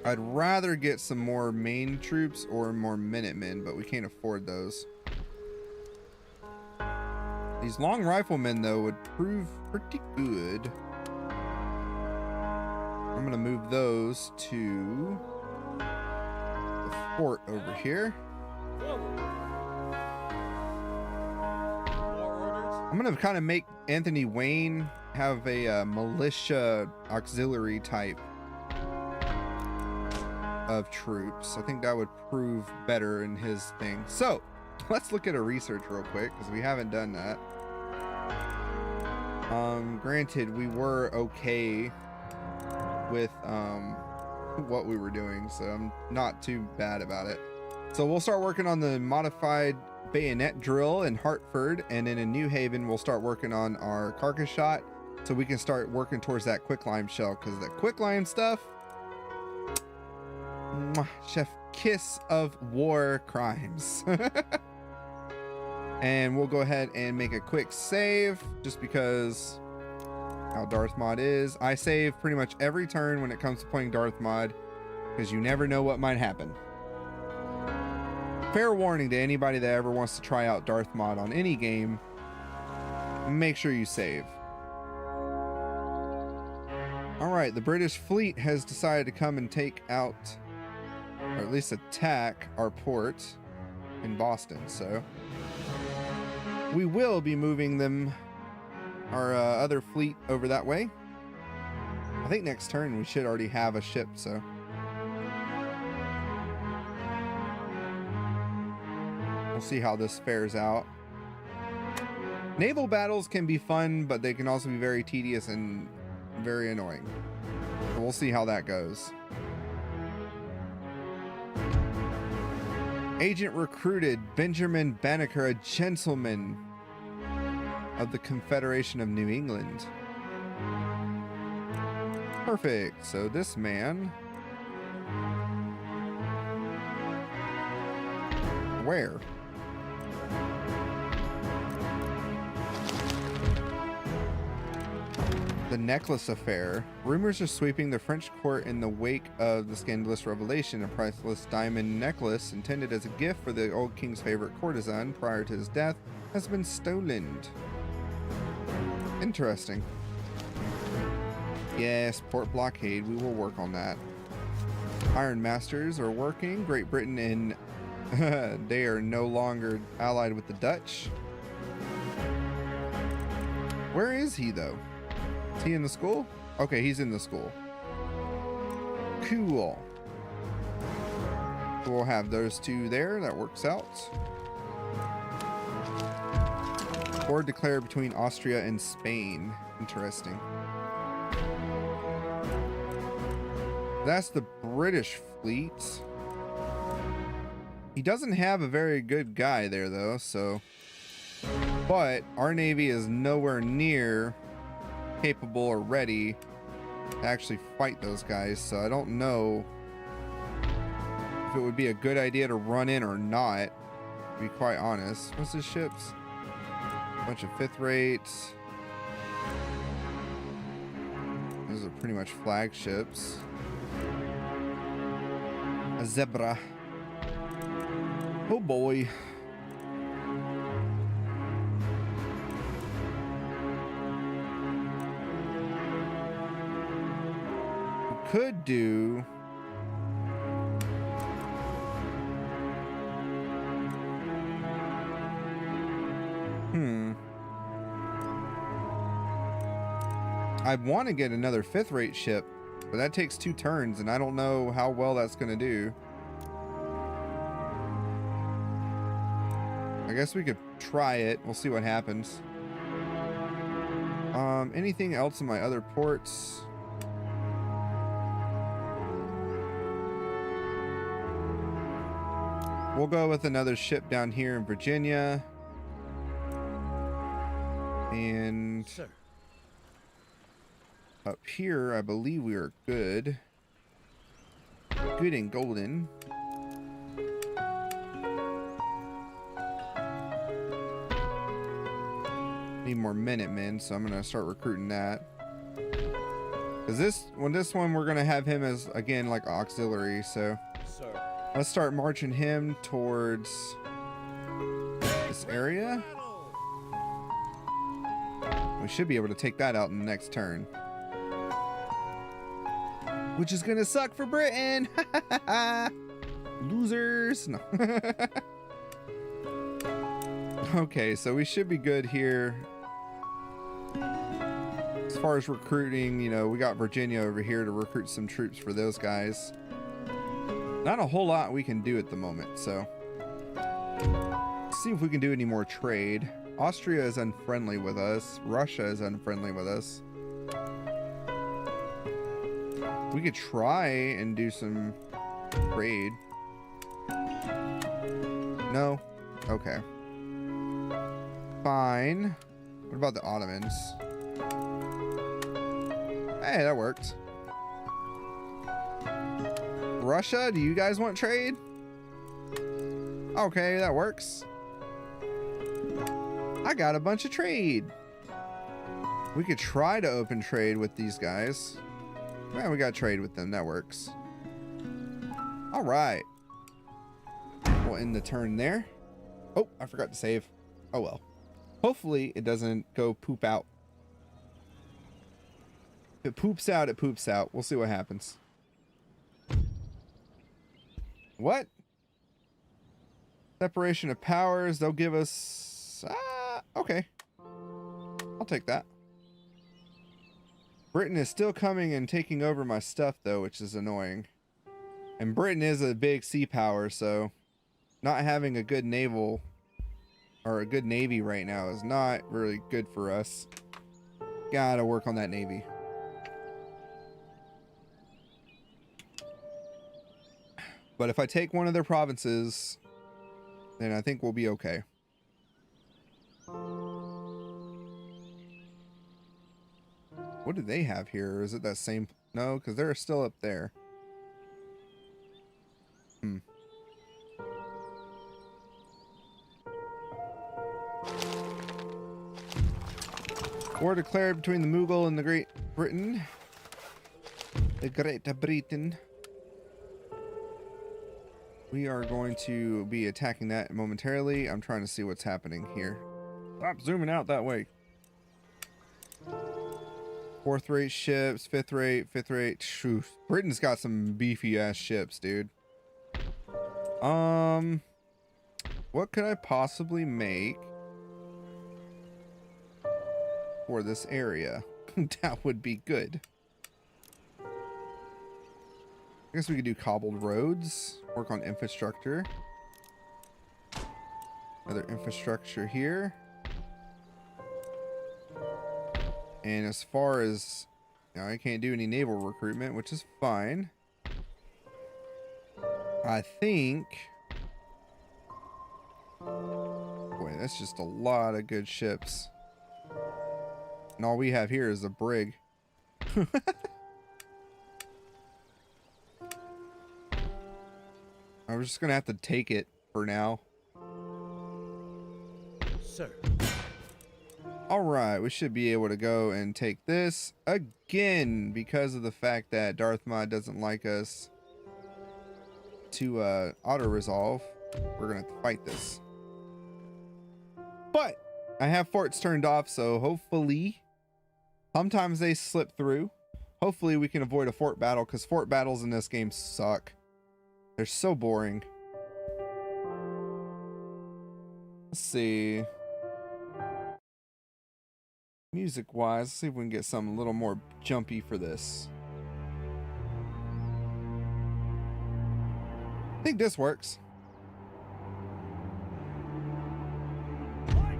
I'd rather get some more main troops or more Minutemen, but we can't afford those. These long riflemen, though, would prove pretty good. I'm gonna move those to the fort over here. I'm gonna kind of make Anthony Wayne have a militia auxiliary type of troops. I think that would prove better in his thing. So let's look at a research real quick because we haven't done that. Granted, we were okay with what we were doing, so I'm not too bad about it. So we'll start working on the modified bayonet drill in Hartford, and then in New Haven we'll start working on our carcass shot so we can start working towards that quicklime shell, because the quicklime stuff, mwah, chef kiss of war crimes. And we'll go ahead and make a quick save just because how DarthMod is. I save pretty much every turn when it comes to playing DarthMod because you never know what might happen. Fair warning to anybody that ever wants to try out DarthMod on any game, make sure you save. All right, the British fleet has decided to come and take out, or at least attack, our port in Boston. So we will be moving them, our other fleet, over that way. I think next turn we should already have a ship, so. We'll see how this fares out. Naval battles can be fun, but they can also be very tedious and very annoying. So we'll see how that goes. Agent recruited Benjamin Banneker, a gentleman of the Confederation of New England. Perfect. So this man, where? The necklace affair. Rumors are sweeping the French court in the wake of the scandalous revelation. A priceless diamond necklace intended as a gift for the old king's favorite courtesan prior to his death has been stolen. Interesting. Yes, port blockade. We will work on that. Iron Masters are working. Great Britain and they are no longer allied with the Dutch. Where is he though? Is he in the school? Okay, he's in the school. Cool. We'll have those two there. That works out. War declared between Austria and Spain. Interesting. That's the British fleet. He doesn't have a very good guy there though, so. But our Navy is nowhere near capable or ready to actually fight those guys, so I don't know if it would be a good idea to run in or not, to be quite honest. What's his ships? A bunch of 5th rates. Those are pretty much flagships. A zebra. Oh boy. Could do I want to get another 5th rate ship, but that takes 2 turns and I don't know how well that's going to do. I guess we could try it. We'll see what happens. Anything else in my other ports? We'll go with another ship down here in Virginia. And Sir. Up here, I believe we are good. Good and golden. Need more Minutemen, so I'm gonna start recruiting that. Cause this one we're gonna have him as, again, like auxiliary, so. Sir. Let's start marching him towards this area. We should be able to take that out in the next turn. Which is gonna suck for Britain. Losers. No. Okay, so we should be good here. As far as recruiting, you know, we got Virginia over here to recruit some troops for those guys. Not a whole lot we can do at the moment, so see if we can do any more trade. Austria is unfriendly with us. Russia is unfriendly with us. We could try and do some trade. No? Okay. Fine. What about the Ottomans? Hey, that worked. Russia, do you guys want trade? Okay, that works. I got a bunch of trade. We could try to open trade with these guys. Man, we got trade with them. That works. All right. We'll end the turn there. Oh, I forgot to save. Oh, well. Hopefully, it doesn't go poop out. If it poops out, it poops out. We'll see what happens. What? Separation of powers. They'll give us... okay. I'll take that. Britain is still coming and taking over my stuff, though, which is annoying. And Britain is a big sea power, so not having a good naval or a good navy right now is not really good for us. Gotta work on that navy. But if I take one of their provinces, then I think we'll be okay. What do they have here? Or is it that same? No, because they're still up there. War declared between the Mughal and the Great Britain. The Great Britain. We are going to be attacking that momentarily. I'm trying to see what's happening here. Stop zooming out that way. 4th rate ships, 5th rate, 5th rate. Shoo. Britain's got some beefy ass ships, dude. What could I possibly make for this area? That would be good. I guess we could do cobbled roads, work on infrastructure. Another infrastructure here. And as far as, you know, I can't do any naval recruitment, which is fine. I think, boy, that's just a lot of good ships. And all we have here is a brig. I'm just gonna have to take it for now. Sir. All right, we should be able to go and take this again because of the fact that DarthMod doesn't like us to auto resolve. We're gonna have to fight this, but I have forts turned off, so hopefully sometimes they slip through. Hopefully we can avoid a fort battle, because fort battles in this game suck. They're so boring. Let's see. Music wise, let's see if we can get something a little more jumpy for this. I think this works. Alright,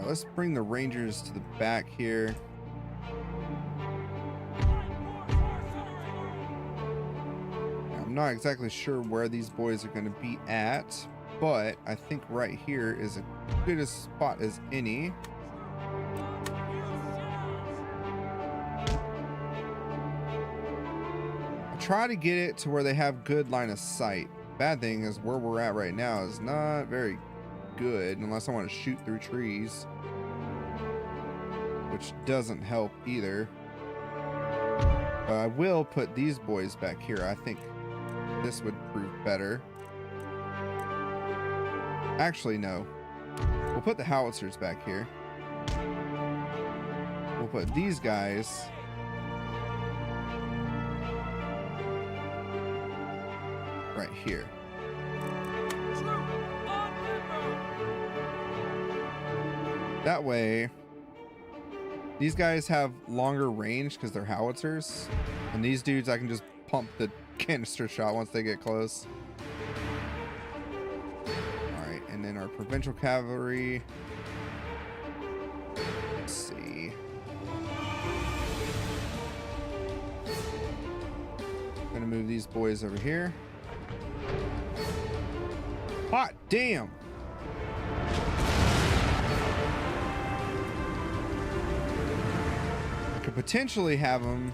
let's bring the Rangers to the back here. I'm not exactly sure where these boys are going to be at, but I think right here is as good a spot as any. I'll try to get it to where they have good line of sight. Bad thing is where we're at right now is not very good unless I want to shoot through trees, which doesn't help either. But I will put these boys back here. I think this would prove better. Actually, no. We'll put the howitzers back here. We'll put these guys right here. That way, these guys have longer range because they're howitzers, and these dudes I can just pump the canister shot once they get close. And then our provincial cavalry. Let's see. Gonna move these boys over here. Hot damn! I could potentially have them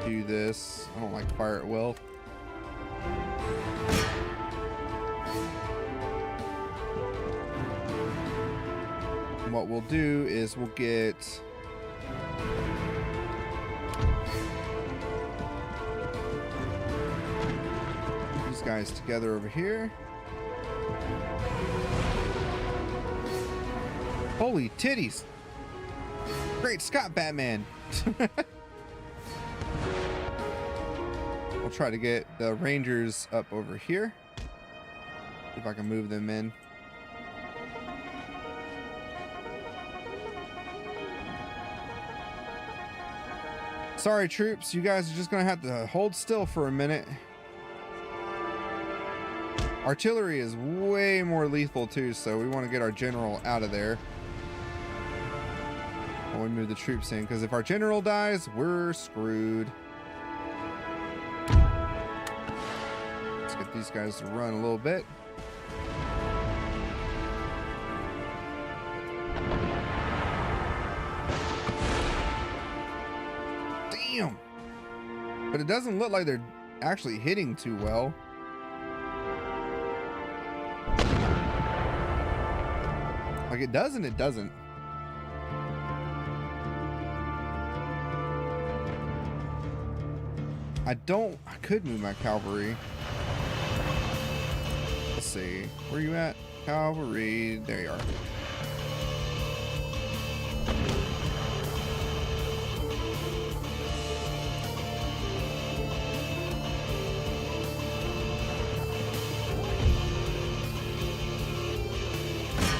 do this. I don't like fire at will. And what we'll do is we'll get these guys together over here. Holy titties! Great Scott, Batman! We'll try to get the Rangers up over here. See if I can move them in. Sorry, troops. You guys are just going to have to hold still for a minute. Artillery is way more lethal, too, so we want to get our general out of there when we move the troops in, because if our general dies, we're screwed. Let's get these guys to run a little bit. Damn! But it doesn't look like they're actually hitting too well. Like it does and it doesn't. I could move my cavalry. Let's see. Where you at? Cavalry. There you are.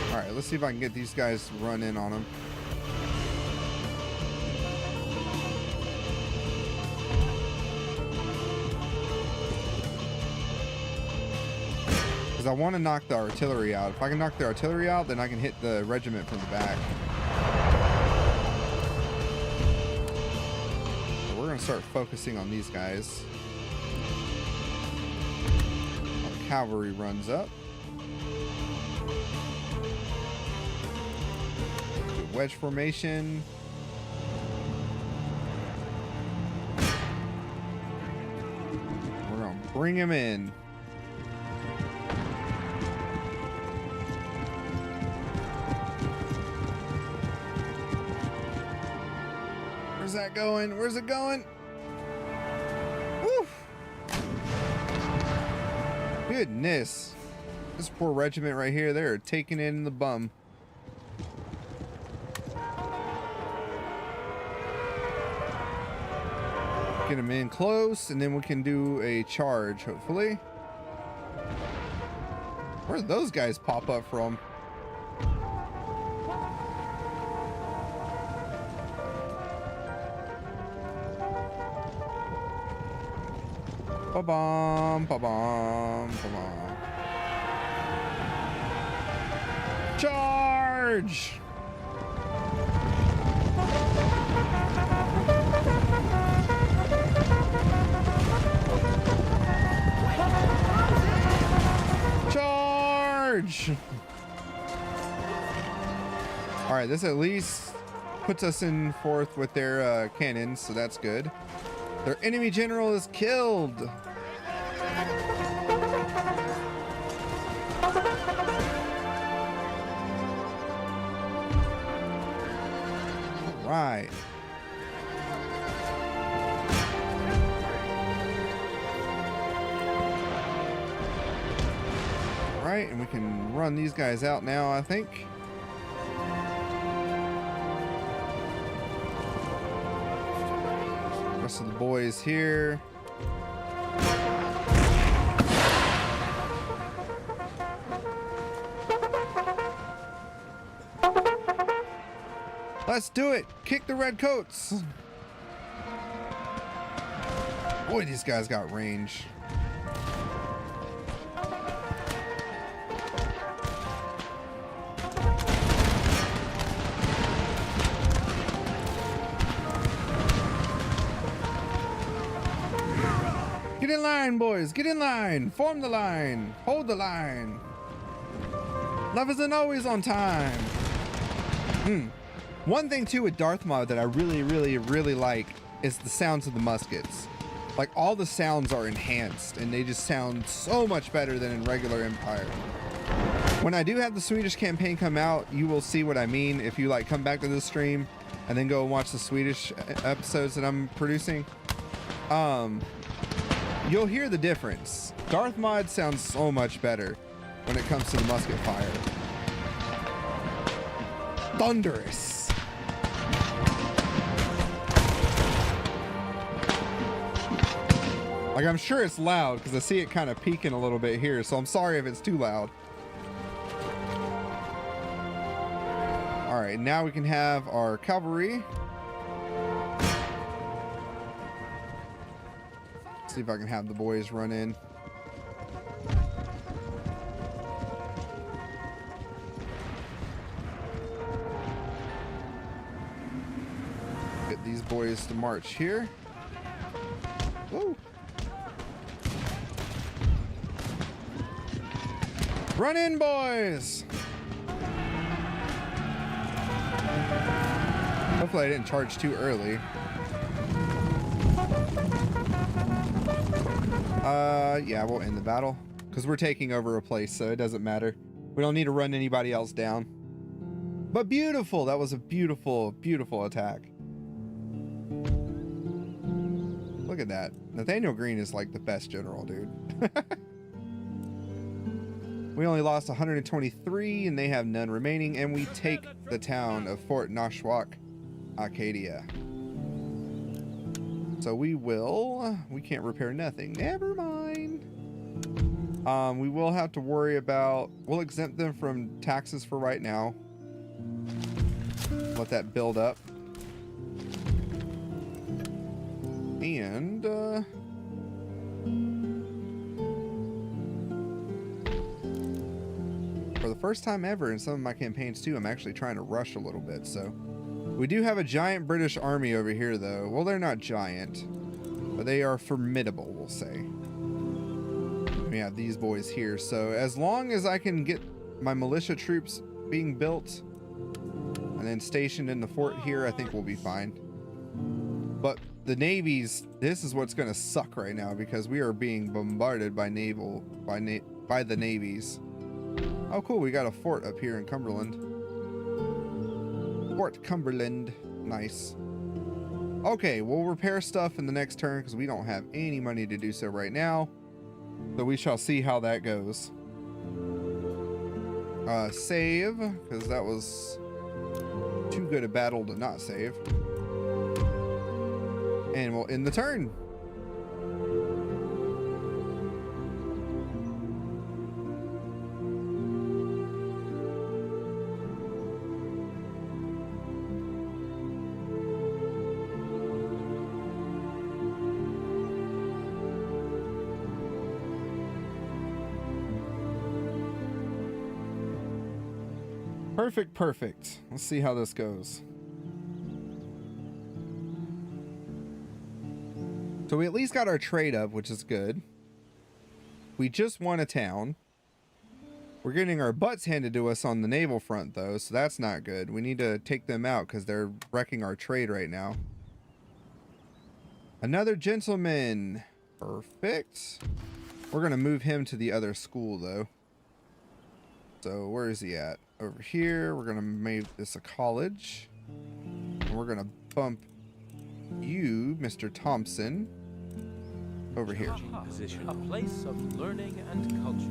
Alright, let's see if I can get these guys to run in on them. Because I want to knock the artillery out. If I can knock the artillery out, then I can hit the regiment from the back. So we're going to start focusing on these guys. While the cavalry runs up. Do wedge formation. We're going to bring him in. Where's that going? Where's it going? Woo! Goodness. This poor regiment right here, they're taking it in the bum. Get them in close, and then we can do a charge, hopefully. Where did those guys pop up from? Ba-bum, ba-bum, ba-bum. Charge! Charge! All right, this at least puts us in fourth with their cannons, so that's good. Their enemy general is killed. All right. All right, and we can run these guys out now, I think. Rest of the boys here. Let's do it. Kick the red coats. Boy, these guys got range. Get in line, boys. Get in line. Form the line. Hold the line. Love isn't always on time. One thing too with DarthMod that I really like is the sounds of the muskets. Like all the sounds are enhanced and they just sound so much better than in regular Empire. When I do have the Swedish campaign come out, you will see what I mean. If you like come back to the stream and then go and watch the Swedish episodes that I'm producing, you'll hear the difference. DarthMod sounds so much better when it comes to the musket fire. Thunderous. Like, I'm sure it's loud because I see it kind of peaking a little bit here, so I'm sorry if it's too loud. All right, now we can have our cavalry. See if I can have the boys run in. Get these boys to march here. Woo. Run in, boys. Hopefully I didn't charge too early. Yeah, we'll end the battle because we're taking over a place, so it doesn't matter. We don't need to run anybody else down. But beautiful. That was a beautiful, beautiful attack. Look at that. Nathaniel Green is like the best general, dude. We only lost 123 and they have none remaining, and we take the town of Fort Nashwauk, Acadia. So we can't repair nothing. Never mind. We will have to worry about, we'll exempt them from taxes for right now. Let that build up. And, for the first time ever in some of my campaigns too, I'm actually trying to rush a little bit, so. We do have a giant British army over here, though. Well, they're not giant, but they are formidable, we'll say. We have these boys here, so as long as I can get my militia troops being built and then stationed in the fort here, I think we'll be fine. But the navies, this is what's going to suck right now because we are being bombarded by by the navies. Oh, cool. We got a fort up here in Cumberland. Fort Cumberland. Nice. Okay, we'll repair stuff in the next turn because we don't have any money to do so right now. So we shall see how that goes. Save, because that was too good a battle to not save. And we'll end the turn. Perfect, perfect. Let's see how this goes. So we at least got our trade up, which is good. We just won a town. We're getting our butts handed to us on the naval front, though, so that's not good. We need to take them out because they're wrecking our trade right now. Another gentleman. Perfect. We're going to move him to the other school, though. So where is he at? Over here. We're going to make this a college. And we're going to bump you, Mr. Thompson, over here. Position. A place of learning and culture.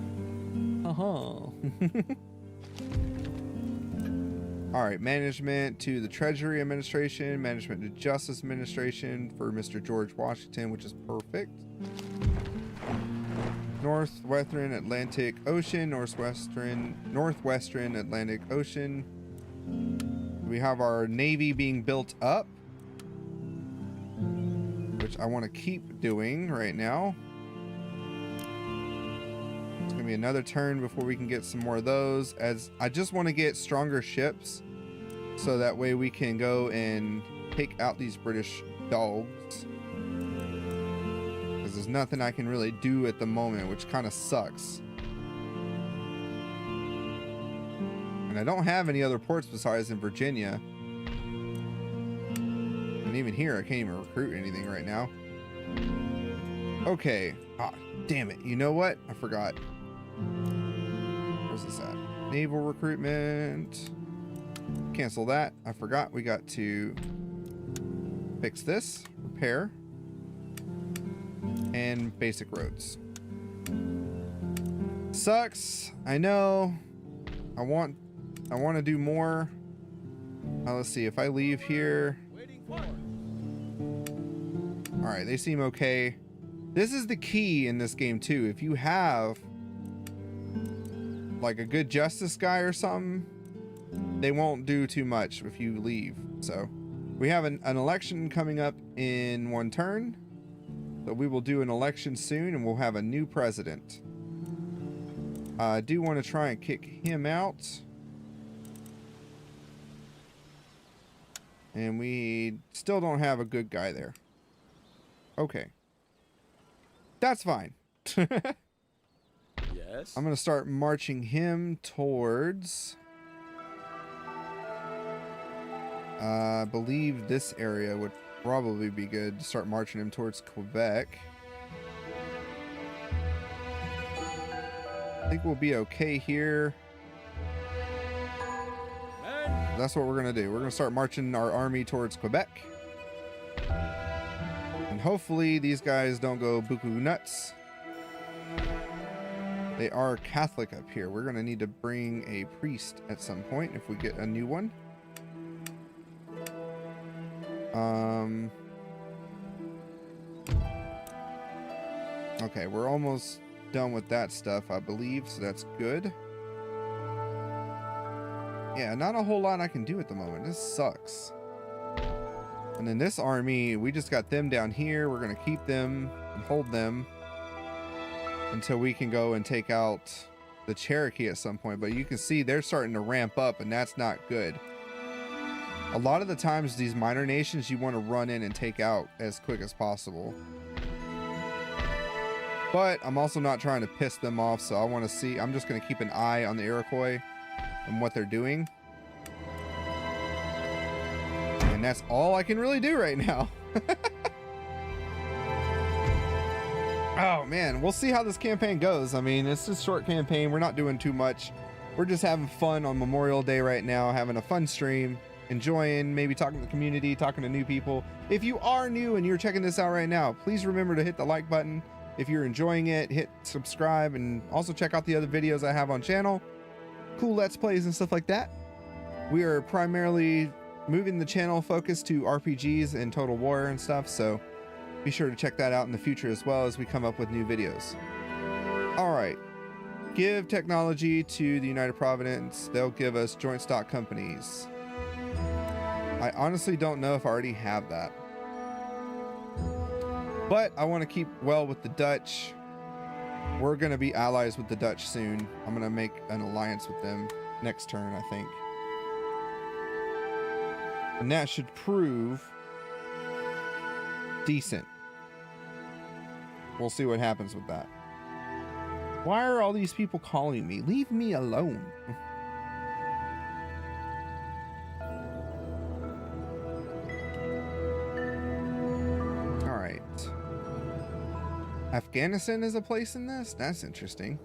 All right, management to the Treasury Administration, management to Justice Administration for Mr. George Washington, which is perfect. Northwestern Atlantic Ocean, Northwestern Atlantic Ocean. We have our Navy being built up, which which I want to keep doing right now. It's gonna be another turn before we can get some more of those, as I just want to get stronger ships so that way we can go and take out these British dogs, because there's nothing I can really do at the moment, which kind of sucks. And I don't have any other ports besides in Virginia, and even here I can't even recruit anything right now. Okay. Ah, damn it. You know what? I forgot. Where's this at? Naval recruitment. Cancel that. I forgot we got to fix this, repair, and basic roads. Sucks. I know. I want to do more. Let's see if I leave here. All right, they seem okay. This is the key in this game too. If you have like a good justice guy or something, they won't do too much if you leave. So we have an election coming up in one turn. So we will do an election soon and we'll have a new president. I do want to try and kick him out. And we still don't have a good guy there. Okay. That's fine. Yes. I'm going to start marching him towards... I believe this area would probably be good to start marching him towards Quebec. I think we'll be okay here. That's what we're going to do. We're going to start marching our army towards Quebec. And hopefully these guys don't go buku nuts. They are Catholic up here. We're going to need to bring a priest at some point if we get a new one. Okay, we're almost done with that stuff, I believe, so that's good. Yeah, not a whole lot I can do at the moment. This sucks. And then this army, we just got them down here. We're going to keep them and hold them until we can go and take out the Cherokee at some point. But you can see they're starting to ramp up, and that's not good. A lot of the times, these minor nations, you want to run in and take out as quick as possible. But I'm also not trying to piss them off, so I want to see. I'm just going to keep an eye on the Iroquois and what they're doing. And that's all I can really do right now. Oh man, we'll see how this campaign goes. I mean, it's just a short campaign. We're not doing too much. We're just having fun on Memorial Day right now, having a fun stream, enjoying, maybe talking to the community, talking to new people. If you are new and you're checking this out right now, please remember to hit the like button. If you're enjoying it, hit subscribe, and also check out the other videos I have on channel. Cool Let's Plays and stuff like that. We are primarily moving the channel focus to RPGs and Total War and stuff, so be sure to check that out in the future as well as we come up with new videos. All right. Give technology to the United Providence. They'll give us joint stock companies. I honestly don't know if I already have that. But I want to keep well with the Dutch. We're going to be allies with the Dutch soon. I'm going to make an alliance with them next turn, I think. And that should prove decent. We'll see what happens with that. Why are all these people calling me? Leave me alone. All right. Afghanistan is a place in this? That's interesting.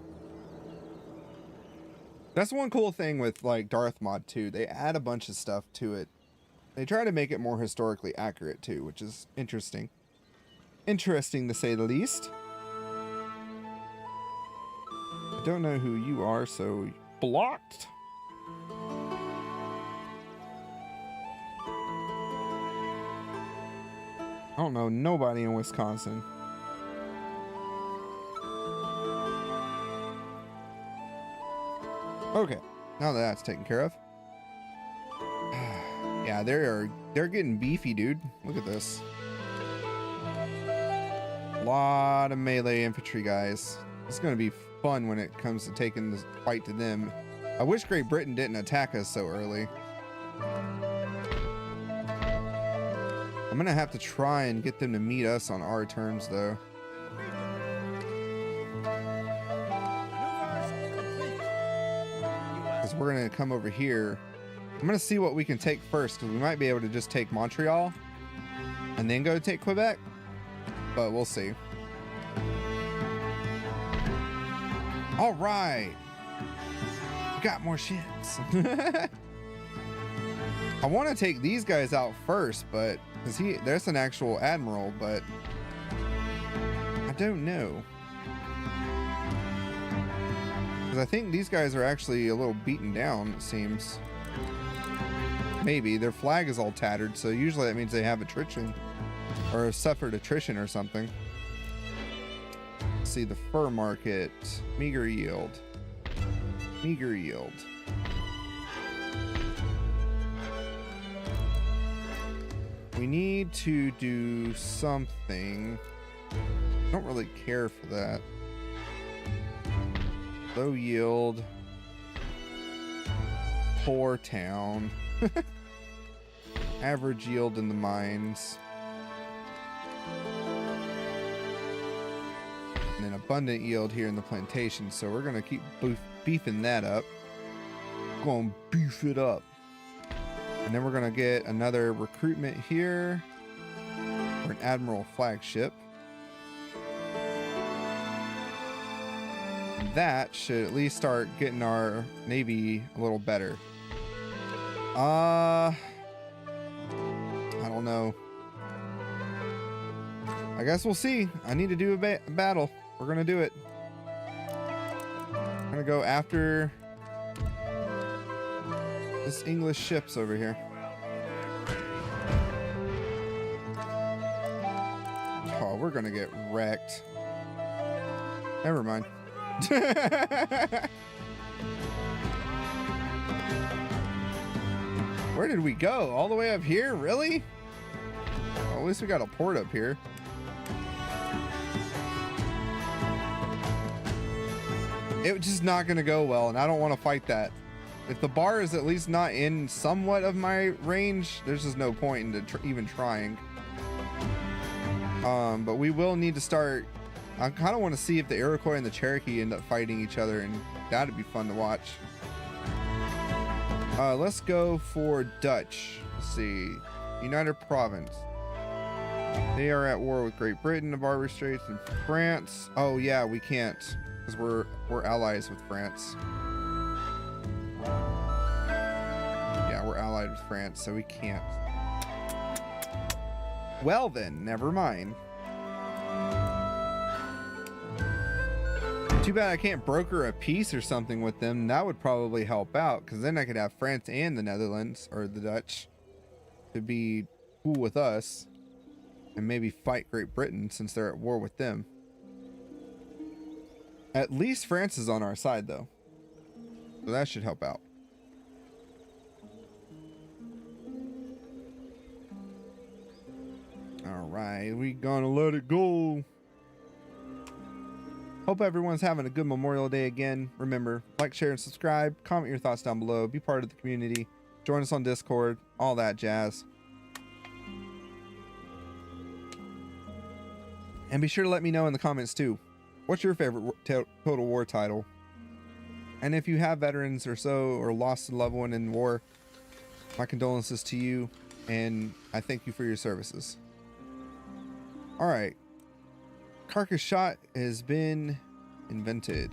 That's one cool thing with like DarthMod too. They add a bunch of stuff to it. They try to make it more historically accurate too, which is interesting. Interesting to say the least. I don't know who you are, so blocked. I don't know nobody in Wisconsin. Okay, now that that's taken care of. Yeah, they're getting beefy, dude. Look at this. lot of melee infantry guys. It's going to be fun when it comes to taking the fight to them. I wish Great Britain didn't attack us so early. I'm going to have to try and get them to meet us on our terms, though. Because we're going to come over here. I'm going to see what we can take first, because we might be able to just take Montreal and then go take Quebec. But we'll see. All right. We got more ships. I want to take these guys out first, but because there's an actual admiral, but I don't know. Because I think these guys are actually a little beaten down, it seems. Maybe. Their flag is all tattered, so usually that means they have attrition or suffered attrition or something. Let's see, the fur market. Meager yield. Meager yield. We need to do something. I don't really care for that. Low yield. Poor town. Average yield in the mines. And then abundant yield here in the plantation. So we're going to keep beefing that up. Going to beef it up. And then we're going to get another recruitment here for an admiral flagship. That should at least start getting our navy a little better. I don't know. I guess we'll see. I need to do a battle. We're going to do it. I'm going to go after this English ships over here. Oh, we're going to get wrecked. Never mind. Where did we go? All the way up here? Really? Well, at least we got a port up here. It's just not going to go well, and I don't want to fight that. If the bar is at least not in somewhat of my range, there's just no point in even trying. But we will need to start. I kind of want to see if the Iroquois and the Cherokee end up fighting each other, and that'd be fun to watch. Let's go for Dutch. Let's see. United Province. They are at war with Great Britain, the Barbary Straits, and France. Oh yeah, we can't because we're allies with France. Yeah, we're allied with France, so we can't. Well then, never mind. Too bad I can't broker a peace or something with them. That would probably help out, because then I could have France and the Netherlands, or the Dutch, to be cool with us, and maybe fight Great Britain since they're at war with them. At least France is on our side, though, so that should help out. All right, we gonna let it go. Hope everyone's having a good Memorial Day again. Remember, like, share, and subscribe. Comment your thoughts down below. Be part of the community. Join us on Discord. All that jazz. And be sure to let me know in the comments too. What's your favorite Total War title? And if you have veterans or so, or lost a loved one in war, my condolences to you. And I thank you for your services. All right. Carcass shot has been invented.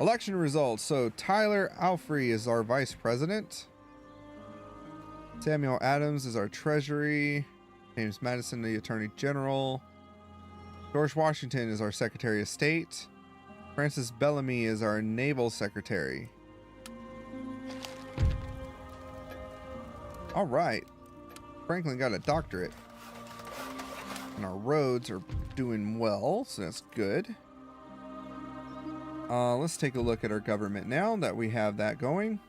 Election results. So Tyler Alfrey is our vice president. Samuel Adams is our treasury. James Madison, the attorney general. George Washington is our secretary of state. Francis Bellamy is our naval secretary. All right. Franklin got a doctorate. And our roads are doing well, so that's good. Let's take a look at our government now that we have that going.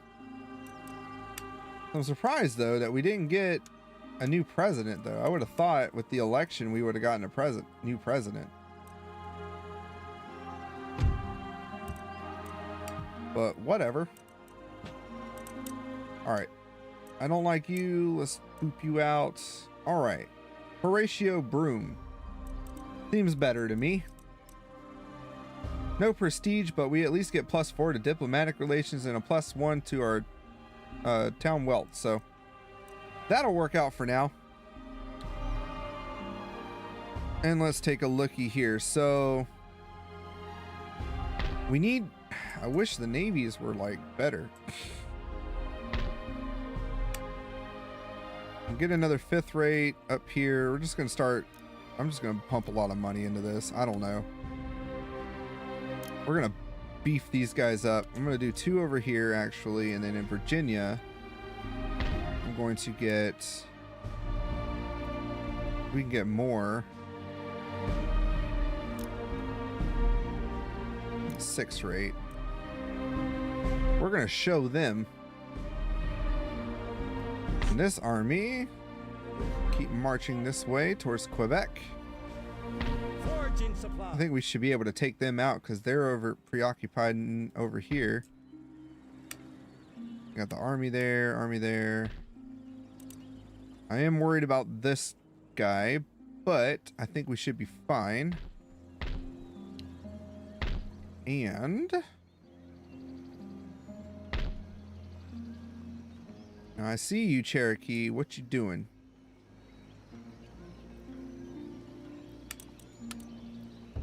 I'm surprised, though, that we didn't get a new president, though. I would have thought with the election we would have gotten a new president. But whatever. All right. I don't like you. Let's poop you out. All right. Horatio Broom. Seems better to me. No prestige, but we at least get +4 to diplomatic relations and a +1 to our town wealth. So that'll work out for now. And let's take a looky here. So we need, I wish the navies were like better. We'll get another 5th rate up here. We're just going to start. I'm just going to pump a lot of money into this. I don't know. We're going to beef these guys up. I'm going to do 2 over here actually. And then in Virginia, I'm going to get, we can get more. 6 rate. We're going to show them. And this army keep marching this way towards Quebec. I think we should be able to take them out because they're over preoccupied over here. Got the army there, army there. I am worried about this guy, but I think we should be fine. And now I see you, Cherokee. What you doing?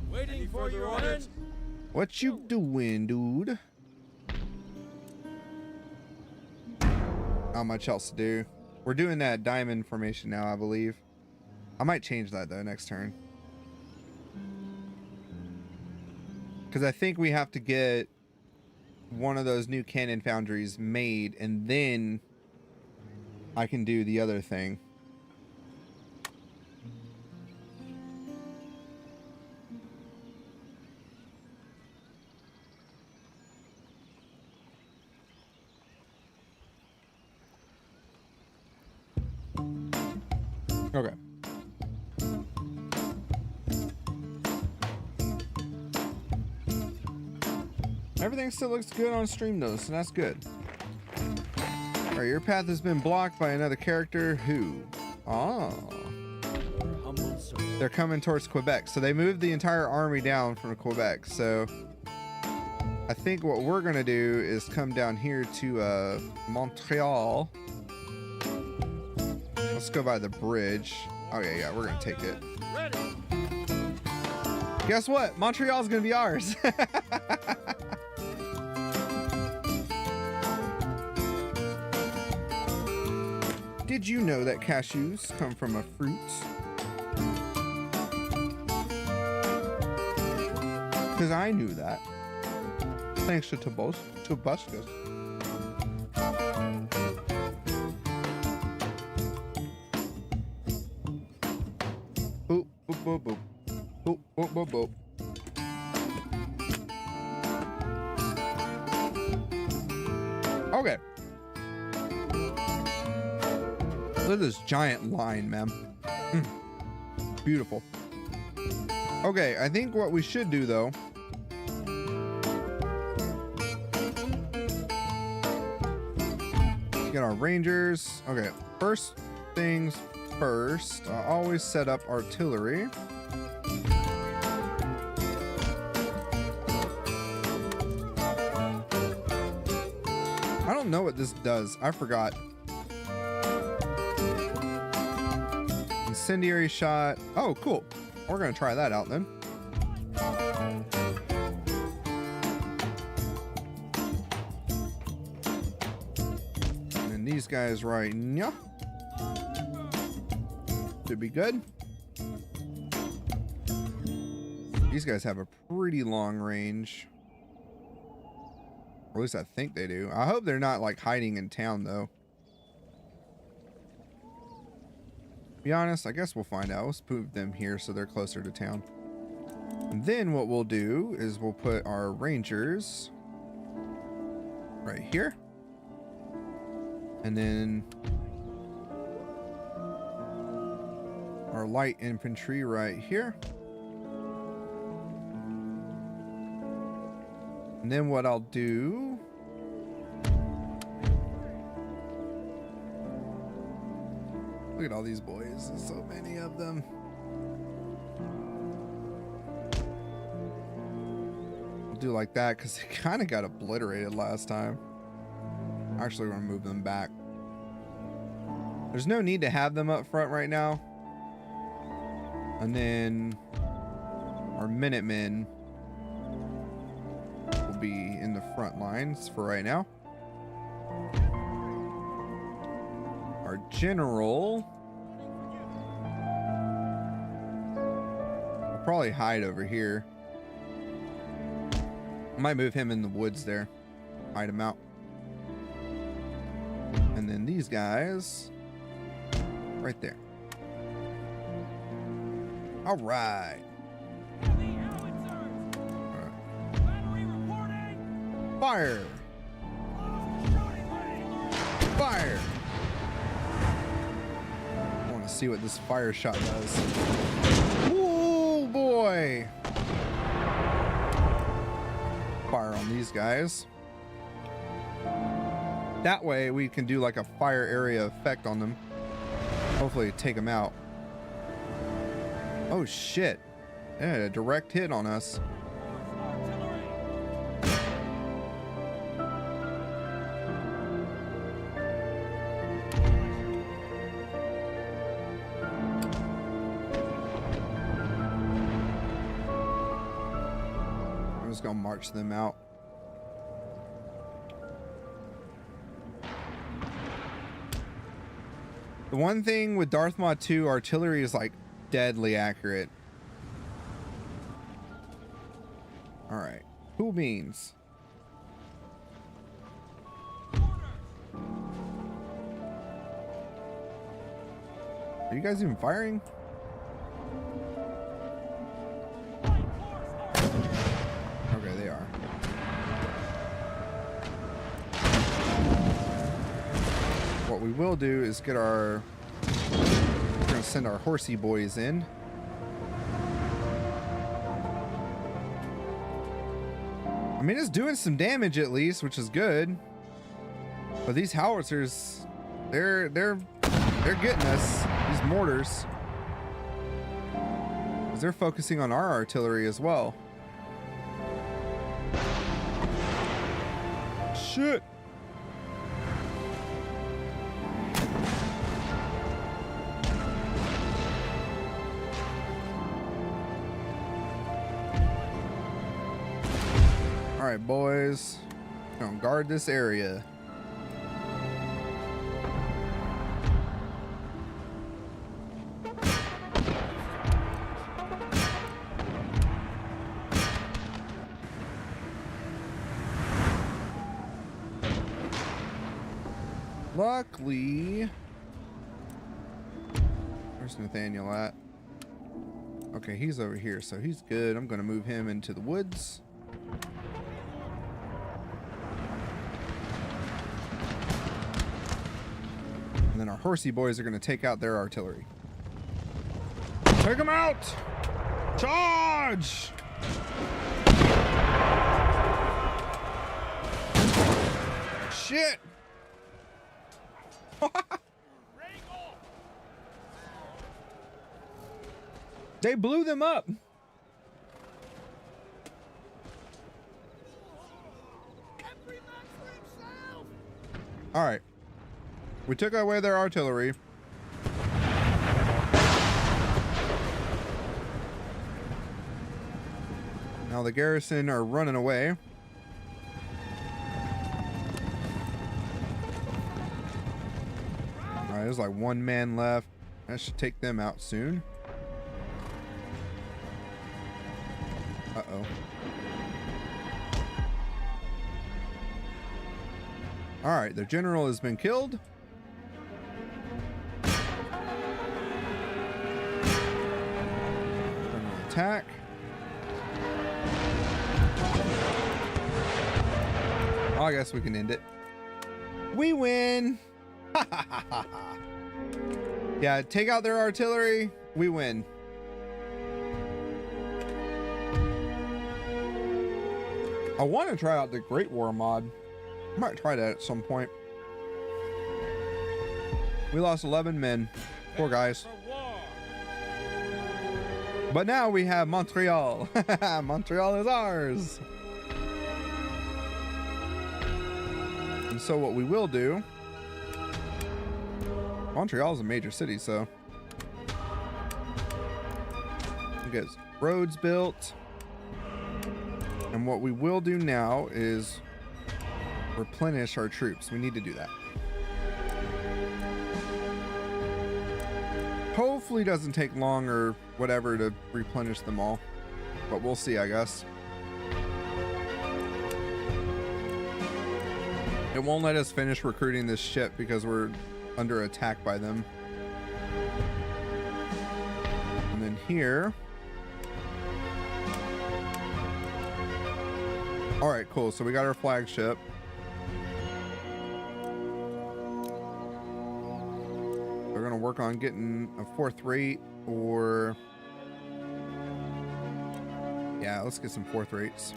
Waiting for your orders. What you doing, dude? Not much else to do. We're doing that diamond formation now, I believe. I might change that though next turn. Because I think we have to get one of those new cannon foundries made, and then I can do the other thing. Okay. Everything still looks good on stream though, so that's good. Alright, your path has been blocked by another character. Who? Oh. They're coming towards Quebec. So they moved the entire army down from Quebec. So I think what we're gonna do is come down here to Montreal. Let's go by the bridge. Okay, yeah, we're gonna take it. Ready. Guess what? Montreal's gonna be ours. Did you know that cashews come from a fruit? Because I knew that. Thanks to Tobuscus. Boop, boop, boop, boop. Boop, boop, boop, boop. Okay. Look at this giant line, man. Beautiful. Okay, I think what we should do, though, get our rangers. Okay, first things first. I always set up artillery. I don't know what this does. I forgot. Incendiary shot. Oh, cool. We're gonna try that out then. And then these guys right now. Should be good. These guys have a pretty long range. Or at least I think they do. I hope they're not like hiding in town though. Be honest, I guess we'll find out. Let's move them here so they're closer to town. And then what we'll do is we'll put our rangers right here. And then our light infantry right here. And then what I'll do, look at all these boys, there's so many of them. I'll do like that because they kind of got obliterated last time. Actually, we're gonna move them back. There's no need to have them up front right now. And then our Minutemen will be in the front lines for right now. Our general will probably hide over here. I might move him in the woods there. Hide him out. And then these guys right there. All right. Fire! Fire! I want to see what this fire shot does. Oh boy! Fire on these guys. That way we can do like a fire area effect on them. Hopefully take them out. Oh shit. They had a direct hit on us. I'm just gonna march them out. The one thing with DarthMod 2, artillery is like deadly accurate. All right, cool beans. Are you guys even firing? Okay, they are. What we will do is get our, we're gonna send our horsey boys in. I mean, it's doing some damage at least, which is good. But these howitzers, they're getting us. These mortars, 'cause they're focusing on our artillery as well. Shit. All right, boys, gonna guard this area. Luckily, where's Nathaniel at? Okay, he's over here, so he's good. I'm gonna move him into the woods. And then our horsey boys are gonna take out their artillery. Take them out! Charge! Shit! They blew them up. All right, we took away their artillery. Now the garrison are running away. All right, there's like one man left. That should take them out soon. Uh-oh. All right, the general has been killed. Attack. Oh, I guess we can end it. We win. Yeah, take out their artillery, we win. I want to try out the Great War mod. I might try that at some point. We lost 11 men. Poor guys. But now we have Montreal. Montreal is ours. And so what we will do, Montreal is a major city, so we get roads built. And what we will do now is replenish our troops. We need to do that. Hopefully doesn't take long or whatever to replenish them all, but we'll see, I guess. It won't let us finish recruiting this ship because we're under attack by them. And then here. All right, cool. So we got our flagship. We're gonna work on getting a 4th rate, or yeah, let's get some 4th rates.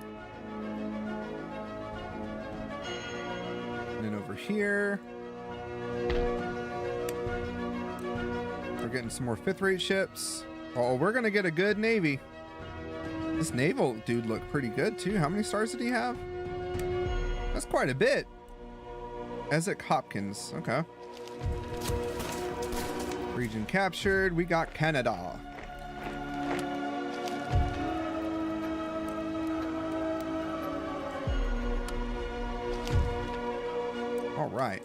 And then over here, we're getting some more 5th rate ships. Oh, we're gonna get a good navy. This naval dude looked pretty good too. How many stars did he have? That's quite a bit. Isaac Hopkins. Okay. Region captured. We got Canada. All right.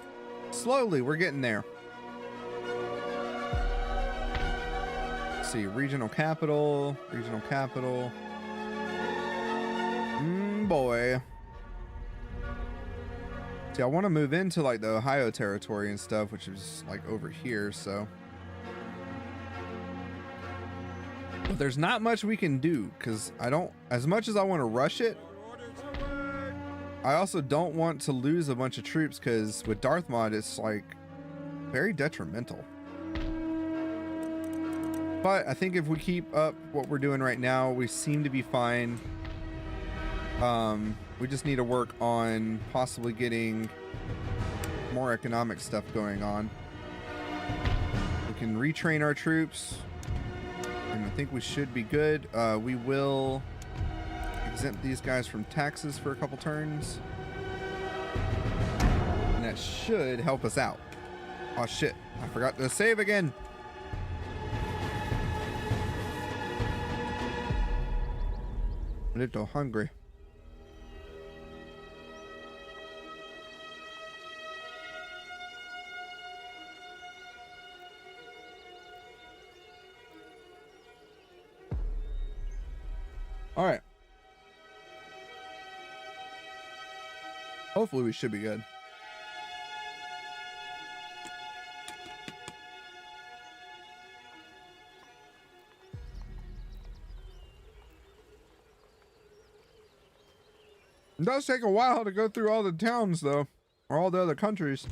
Slowly, we're getting there. Let's see. Regional capital. Regional capital. Boy. See, I want to move into like the Ohio territory and stuff, which is like over here, so. But there's not much we can do because I don't, as much as I want to rush it, I also don't want to lose a bunch of troops because with DarthMod, it's like very detrimental. But I think if we keep up what we're doing right now, we seem to be fine. We just need to work on possibly getting more economic stuff going on. We can retrain our troops, and I think we should be good. We will exempt these guys from taxes for a couple turns, and that should help us out. Oh shit, I forgot to save again. A little hungry. All right. Hopefully we should be good. It does take a while to go through all the towns, though, or all the other countries.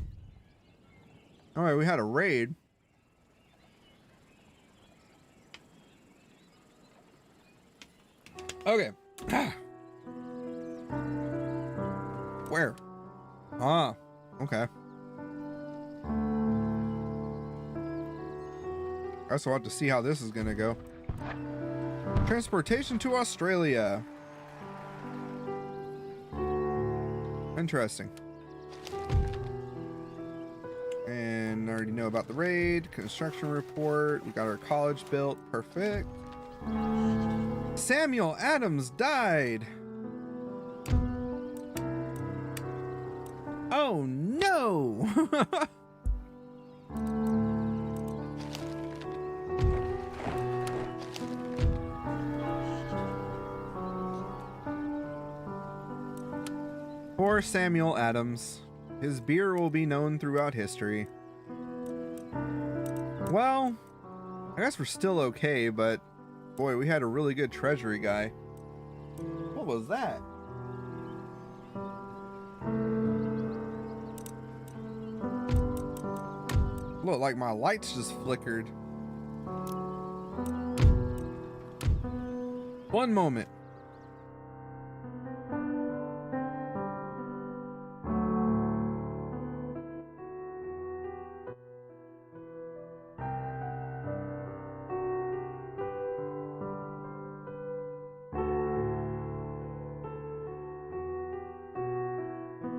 All right, we had a raid. Okay. Where? Ah, okay. Guess we'll have to see how this is gonna go. Transportation to Australia. Interesting. And I already know about the raid. Construction report. We got our college built. Perfect. Samuel Adams died. Oh no. Poor Samuel Adams. His beer will be known throughout history. Well, I guess we're still okay, but boy, we had a really good treasury guy. What was that? Look, like my lights just flickered. One moment.